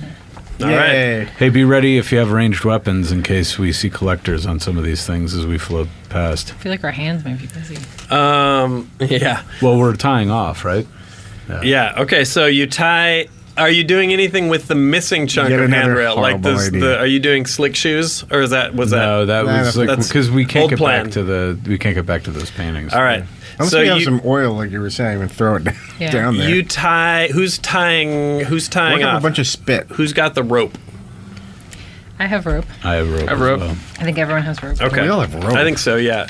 All right. Hey, be ready if you have ranged weapons in case we see collectors on some of these things as we float past. I feel like our hands might be busy. Yeah. Well, we're tying off, right? Yeah. Okay. So you tie. Are you doing anything with the missing chunk of handrail? Like this? Are you doing slick shoes, or No, that was because we can't get plan. back to those paintings. All right. Unless we have some oil, like you were saying, and throw it down there. You tie. Who's tying? Who's tying up off? a bunch of spit. Who's got the rope? I have rope. I have rope. As well. I think everyone has rope. Okay. We all have rope. I think so. Yeah.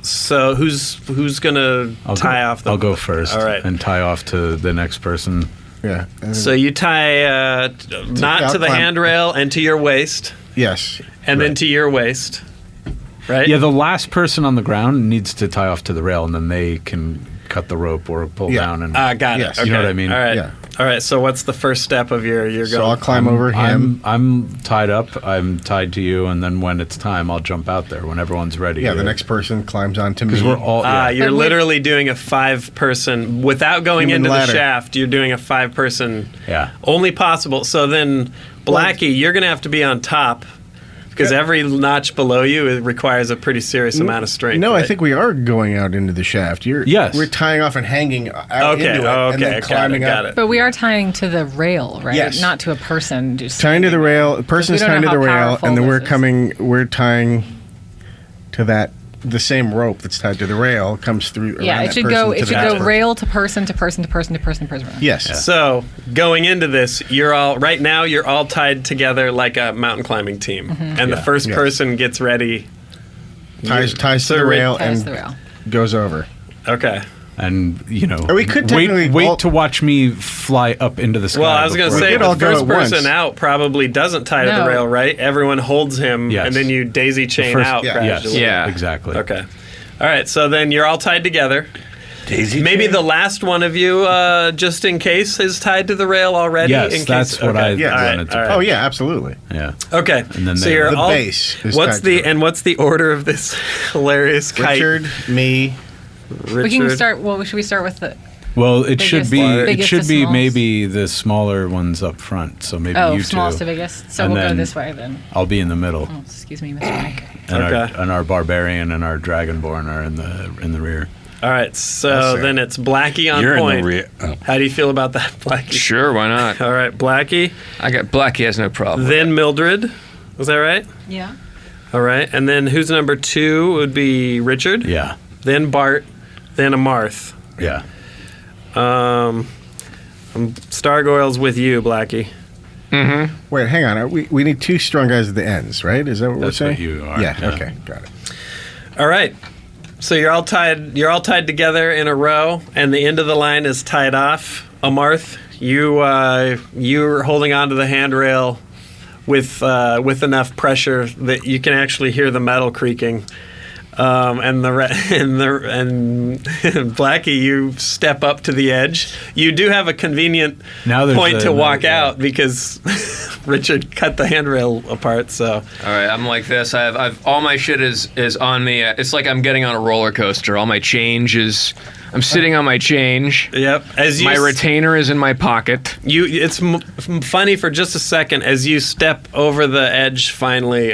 So who's gonna tie off the? I'll go first. All right. And tie off to the next person. Yeah. So you tie not to the handrail and to your waist. Yes. And then to your waist. Right. Yeah, the last person on the ground needs to tie off to the rail, and then they can cut the rope or pull down. And got it. Yes. Okay. You know what I mean? All right. Yeah. All right. So what's the first step of your So going? I'll climb over him. I'm tied up. I'm tied to you, and then when it's time, I'll jump out there when everyone's ready. Yeah, the next person climbs onto me. Because we're all. You're literally doing a 5-person without going Human into ladder. the shaft. You're doing a 5-person. Yeah. Only possible. So then, Blackie, you're going to have to be on top. Because every notch below you it requires a pretty serious amount of strength. No, right? I think we are going out into the shaft. Yes. We're tying off and hanging out into it, and then climbing got up. it. But we are tying to the rail, right? Yes. Not to a person. Just Tying to the rail. The person's We don't tying to know the how rail, powerful and then this is. we're tying to the same rope that's tied to the rail comes through. Yeah, around it that should person go. to It the should next go person. rail to person to person to person to person to person. Yes. So going into this, you're all tied together like a mountain climbing team, and the first person gets ready. Ties to the rail Ties and to the rail. goes over. Okay. And Or we could technically wait to watch me fly up into the sky. Well, I was going to before- say could all the go first at once. person out probably doesn't tie to the No. rail, right? Everyone holds him, Yes. and then you daisy chain out yeah. gradually. Yeah. exactly. Okay. All right. So then you're all tied together. Daisy Maybe chain? the last one of you, just in case, is tied to the rail already. Yes, in case? that's what I Yes. wanted to. All right. Oh yeah, absolutely. Yeah. Okay. And then so they- you're The all, base is What's tied to the- what's the order of this hilarious kite? Richard, me. We can start. Well, should we start with the? Well, it should be. It biggest should to be smallest? maybe the smaller ones up front. So maybe Oh, you smallest two. to biggest. So And we'll go then- this way then. I'll be in the middle, Oh, excuse me, Mr. Mike. and, Okay. our barbarian and our dragonborn are in the rear. All right. So That's fair. then it's Blackie on You're point. in the rear. Oh. How do you feel about that, Blackie? Sure, why not? All right, Blackie. I got Blackie has no problem. Then Mildred. Was that right? Yeah. All right. And then who's number 2 would be Richard. Yeah. Then Bart. Then Amarth. Yeah. Stargoyle's with you, Blackie. Wait, hang on. We need 2 strong guys at the ends, right? Is that what That's we're saying? what you are. Yeah. Yeah. Okay. Got it. All right. So you're all tied. You're all tied together in a row, and the end of the line is tied off. Amarth, you're holding onto the handrail with enough pressure that you can actually hear the metal creaking. And Blackie, you step up to the edge. You do have a convenient Now there's point to a- walk yeah. out because Richard cut the handrail apart. So All right, I'm like this. I've all my shit is on me. It's like I'm getting on a roller coaster. All my change is. I'm sitting on my change. yep. As you My retainer is in my pocket. It's funny for just a second as you step over the edge. Finally,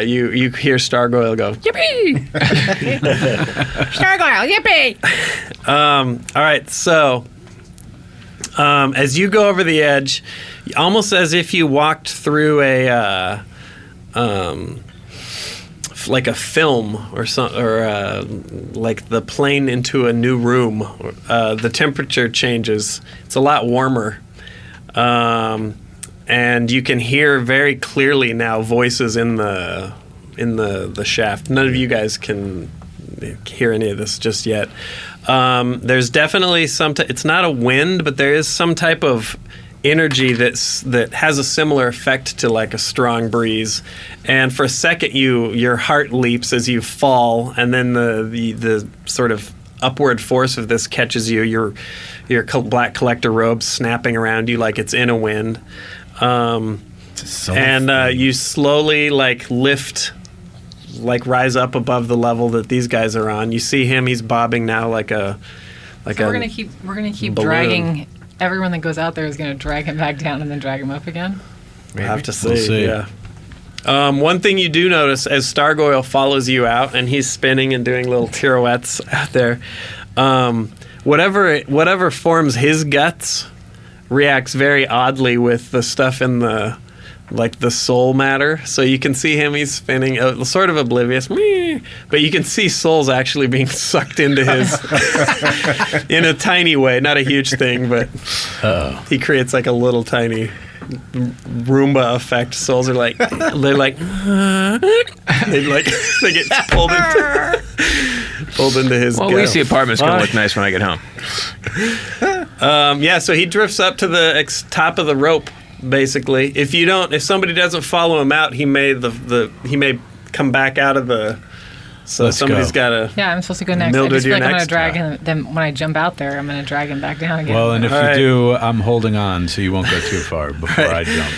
you hear Stargoyle go. Yippee! Stargoyle, yippee! All right, so as you go over the edge, almost as if you walked through a like a film or like the plane into a new room. The temperature changes. It's a lot warmer. and you can hear very clearly now voices in the shaft. None of you guys can hear any of this just yet. There's definitely it's not a wind, but there is some type of energy that has a similar effect to like a strong breeze. And for a second, your heart leaps as you fall, and then the sort of upward force of this catches you. Your black collector robe snapping around you like it's in a wind, you slowly like lift. Like rise up above the level that these guys are on. You see him; he's bobbing now like a. We're gonna keep balloon. Dragging everyone that goes out there is gonna drag him back down and then drag him up again. We'll have to see. We'll see. Yeah. One thing you do notice as Stargoyle follows you out and he's spinning and doing little pirouettes out there, whatever forms his guts reacts very oddly with the stuff in the. Like the soul matter. So you can see him, he's spinning, sort of oblivious, but you can see souls actually being sucked into his, in a tiny way, not a huge thing, but he creates like a little tiny Roomba effect. Souls are like, they get pulled into his Well, at least the apartment's going to look nice when I get home. So he drifts up to the top of the rope. Basically, if somebody doesn't follow him out, he may come back out of the. So Let's somebody's got to. Yeah, I'm supposed to go next. Mildred, I just feel like I'm next. going to drag him. Then when I jump out there, I'm going to drag him back down again. Well, and if you do, I'm holding on, so you won't go too far before I jump.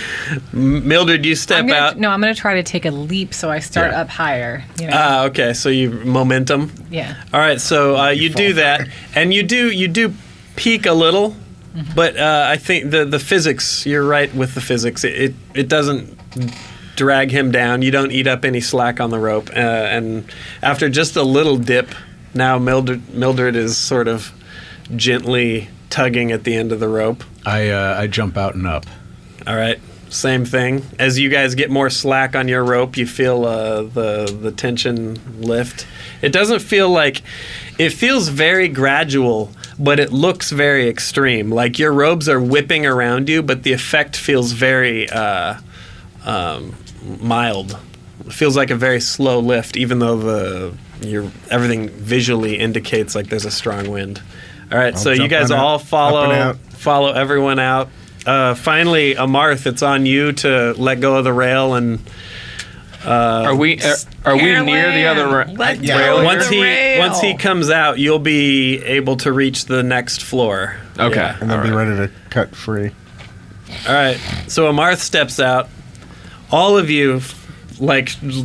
Mildred, you step out. No, I'm going to try to take a leap, so I start up higher. You know? Okay. So you momentum. Yeah. All right. So you do that, and you do peak a little. Mm-hmm. But I think the physics, you're right with the physics. It doesn't drag him down. You don't eat up any slack on the rope. And after just a little dip, now Mildred is sort of gently tugging at the end of the rope. I jump out and up. All right. Same thing. As you guys get more slack on your rope, you feel the tension lift. It doesn't feel like... It feels very gradual, but it looks very extreme. Like your robes are whipping around you, but the effect feels very mild. It feels like a very slow lift, even though everything visually indicates like there's a strong wind. All right, so you guys all follow everyone out. Finally, Amarth, it's on you to let go of the rail and. Are we near the other rail? Once he comes out, you'll be able to reach the next floor. Okay, Yeah. And then be ready to cut free. All right. So Amarth steps out. All of you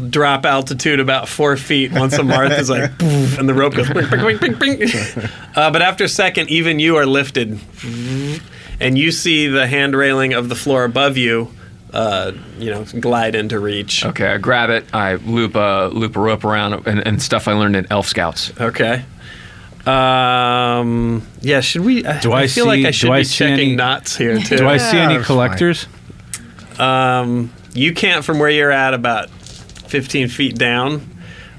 drop altitude about 4 feet once Amarth is like, poof, and the rope goes, bing, bing, bing, bing, bing. But after a second, even you are lifted, and you see the hand railing of the floor above you. Glide into reach. Okay, I grab it. I loop a rope around and stuff I learned in Elf Scouts. Okay. Should we? I feel like I should be checking knots here too. Do I see any collectors? You can't from where you're at, about 15 feet down.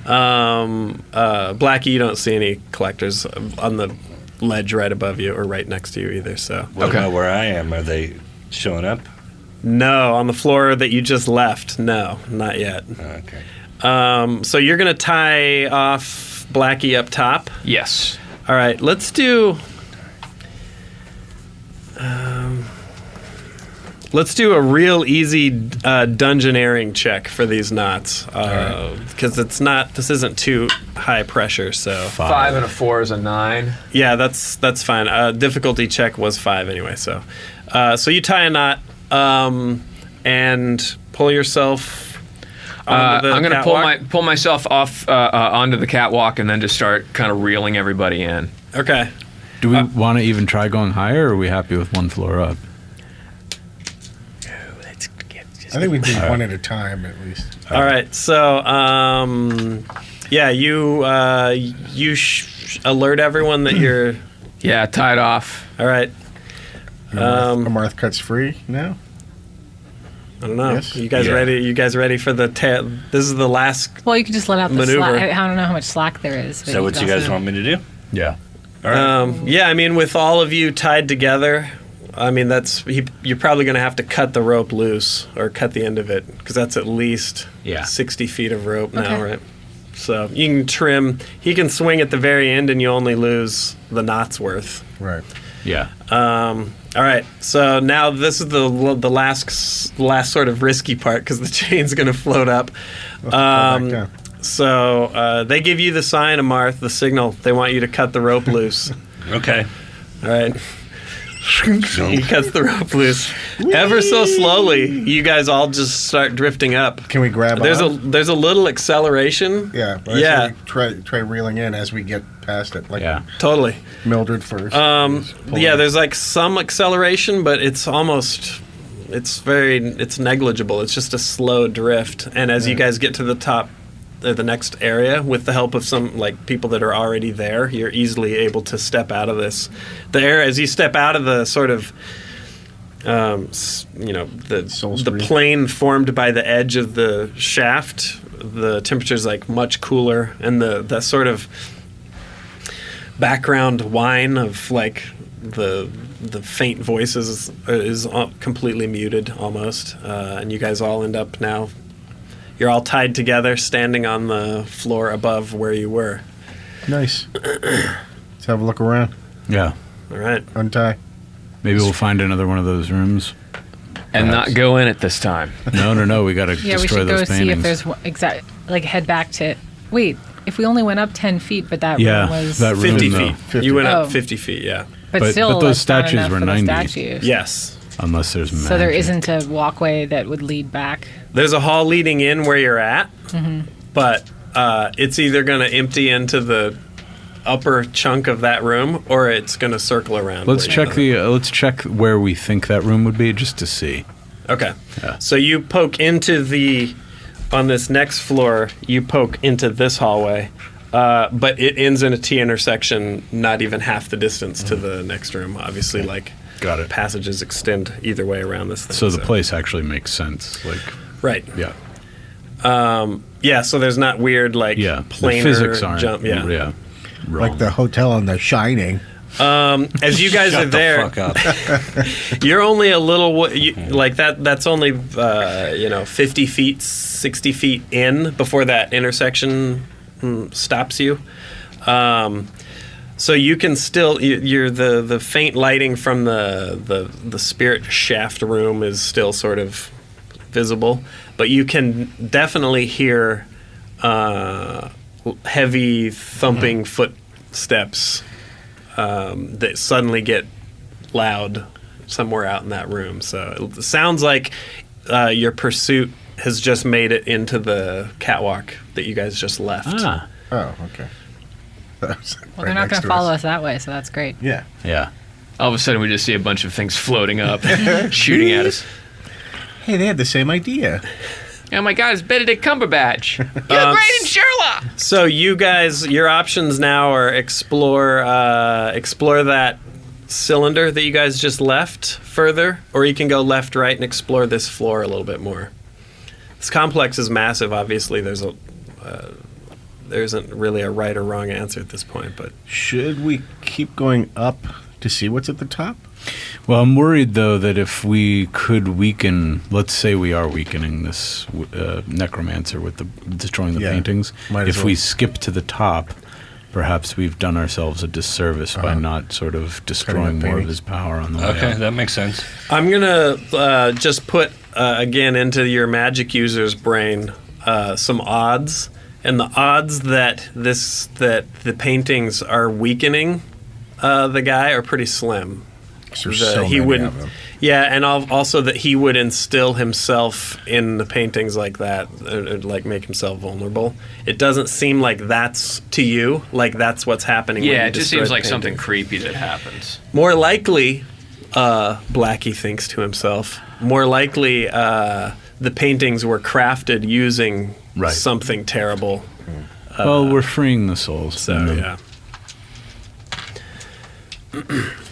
Blackie, you don't see any collectors on the ledge right above you or right next to you either. So. What about where I am? Are they showing up? No, on the floor that you just left. No, not yet. Okay. So you're going to tie off Blackie up top? Yes. All right, let's do... let's do a real easy dungeoneering check for these knots. Because this isn't too high pressure, so... 5 and a 4 is a 9. Yeah, that's fine. Difficulty check was 5 anyway, so... so you tie a knot... and pull yourself onto the I'm going catwalk. to pull myself off onto the catwalk and then just start kind of reeling everybody in. Okay. Do we want to even try going higher, or are we happy with one floor up? I think we do one at a time at least. All right. So, you alert everyone that you're... Yeah, tied off. All right. Amarth cuts free now? I don't know. Yes? You guys ready? You guys ready for the this is the last Well, you could just let out the maneuver. slack. I don't know how much slack there is. Is that what you guys want me to do? Yeah. I mean, with all of you tied together, I mean, you're probably going to have to cut the rope loose or cut the end of it because that's at least 60 feet of rope now, right? So you can trim. He can swing at the very end, and you only lose the knot's worth. Right. Yeah. All right. So now this is the last sort of risky part because the chain's going to float up. So they give you the sign, Amarth, the signal. They want you to cut the rope loose. Okay. All right. He cuts the rope loose. Ever so slowly, you guys all just start drifting up. Can we grab There's on? a little acceleration. Yeah. Yeah. Try reeling in as we get past it. Like Totally. Mildred first. There's like some acceleration, but it's negligible. It's just a slow drift. And as you guys get to the top, the next area, with the help of some like people that are already there, you're easily able to step out of this. The air, as you step out of the sort of, the plane formed by the edge of the shaft, the temperature's like much cooler, and the sort of background whine of like the faint voices is completely muted almost, and you guys all end up now. You're all tied together, standing on the floor above where you were. Nice. Let's have a look around. Yeah. All right. Untie. Maybe we'll find another one of those rooms. And not go in it this time. No. We got to destroy those paintings. Yeah, we should go see if there's head back to. Wait, if we only went up 10 feet, but that room was that room, 50 though. feet. You went up 50 feet, yeah. But still, but those that's not statues enough were for the 90. statues. Yes. Unless there's magic. So there isn't a walkway that would lead back. There's a hall leading in where you're at, but it's either going to empty into the upper chunk of that room, or it's going to circle around. Let's check where we think that room would be, just to see. Okay. Yeah. So you poke into on this next floor, you poke into this hallway, but it ends in a T intersection, not even half the distance to the next room. Obviously, Got it. passages extend either way around this thing. So the place actually makes sense. Right. Yeah. So there's not weird planar the physics aren't. jump. Yeah. Wrong. Like the hotel on The Shining. As you guys are there, you're only a little that's only 50 feet, 60 feet in before that intersection stops you. So you can still you're the faint lighting from the spirit shaft room is still sort of visible, but you can definitely hear heavy thumping footsteps that suddenly get loud somewhere out in that room. So it sounds like your pursuit has just made it into the catwalk that you guys just left. Oh, okay. Well, they're not going to follow us that way, so that's great. Yeah. Yeah. All of a sudden, we just see a bunch of things floating up, shooting at us. Hey, they had the same idea. Oh my God, it's Benedict Cumberbatch. You're great in Sherlock! So you guys, your options now are explore that cylinder that you guys just left further, or you can go left, right, and explore this floor a little bit more. This complex is massive. Obviously, there isn't really a right or wrong answer at this point. But should we keep going up to see what's at the top? Well, I'm worried, though, that if we could weaken, let's say we are weakening this necromancer with destroying the paintings, if we skip to the top, perhaps we've done ourselves a disservice by not sort of destroying more of his power on the way up. Okay, that makes sense. I'm going to just put, again, into your magic user's brain some odds. And the odds that the paintings are weakening the guy are pretty slim. He wouldn't. Yeah, and also that he would instill himself in the paintings like that, or like make himself vulnerable. It doesn't seem like that's to you, like that's what's happening. Yeah, when you it just destroy seems the like something paintings. creepy that happens. More likely, Blackie thinks to himself. More likely, the paintings were crafted using something terrible. Well, we're freeing the souls. So yeah.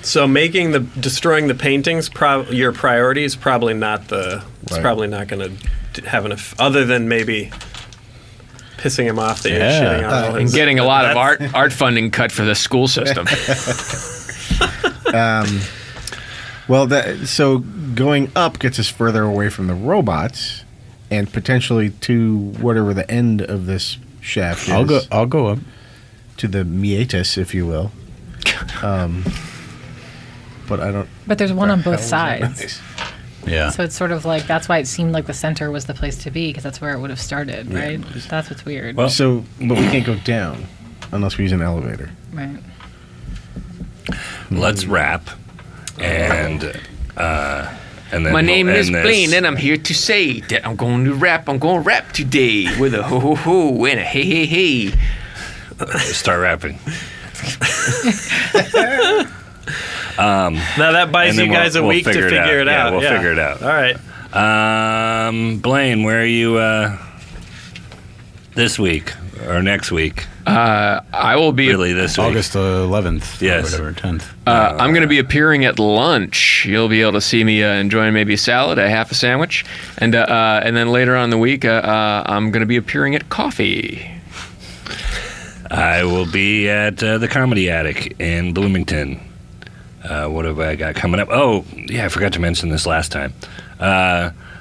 So destroying the paintings, your priority is probably not It's probably not going to have enough, other than maybe pissing him off that you're shitting on all And his... getting a lot of art funding cut for the school system. Well, so going up gets us further away from the robots, and potentially to whatever the end of this shaft is. I'll go up to the meatus, if you will. But I don't. But there's one on both sides. Yeah. So it's sort of like that's why it seemed like the center was the place to be because that's where it would have started, right? That's what's weird. Well, but we can't go down unless we use an elevator. Right. Let's wrap, and then My name we'll is end this. Blaine, and I'm here to say that I'm going to rap. I'm going to rap today with a ho ho ho and a hey hey hey. Start rapping. Now that buys you guys a week to figure it out. Yeah, we'll figure it out. All right. Blaine, where are you this week or next week? I will be Really this week? August 11th. Yes. Or whatever, 10th. I'm going to be appearing at lunch. You'll be able to see me enjoying maybe a salad, a half a sandwich, and then later on in the week, I'm going to be appearing at coffee. I will be at the Comedy Attic in Bloomington. What have I got coming up? Oh, yeah, I forgot to mention this last time.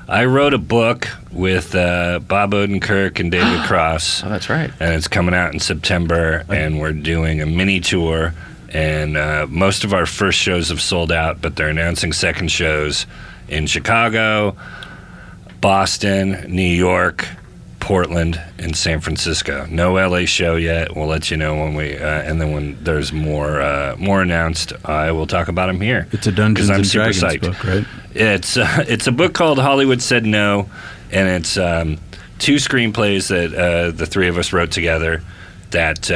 I wrote a book with Bob Odenkirk and David Cross. Oh, that's right. And it's coming out in September, and we're doing a mini tour. And most of our first shows have sold out, but they're announcing second shows in Chicago, Boston, New York, Portland, and San Francisco. No LA show yet. We'll let you know when we, and then when there's more announced, I will talk about them here. It's a Dungeons I'm and super Dragons psyched. book, right? It's a book called Hollywood Said No, and it's two screenplays that the three of us wrote together. That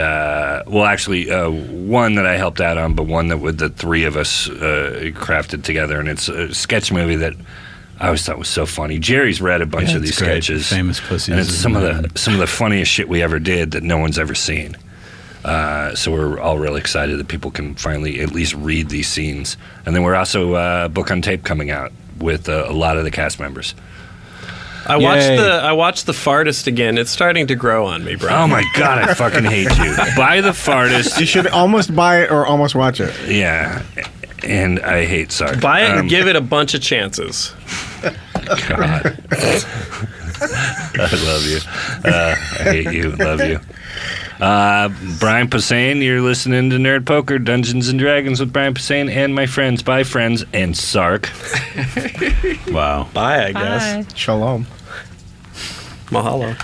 one that I helped out on, but one that the three of us crafted together, and it's a sketch movie that I always thought was so funny. Jerry's read a bunch of these great. sketches, Famous Pussies, and it's some of the funniest shit we ever did that no one's ever seen. So we're all really excited that people can finally at least read these scenes. And then we're also book on tape coming out with a lot of the cast members. I watched the Fartist again. It's starting to grow on me, bro. Oh my god, I fucking hate you. Buy the Fartist. You should almost buy it or almost watch it. Yeah, and I hate Sark. Buy it and give it a bunch of chances. God. I love you. I hate you. Love you. Brian Posehn, you're listening to Nerd Poker, Dungeons and Dragons with Brian Posehn and my friends. Bye, friends, and Sark. Wow. Bye, I guess. Bye. Shalom. Mahalo.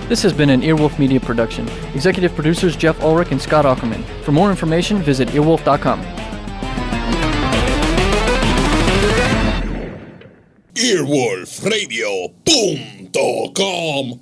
This has been an Earwolf Media production. Executive producers Jeff Ulrich and Scott Ackerman. For more information, visit earwolf.com. Earwolfradio.com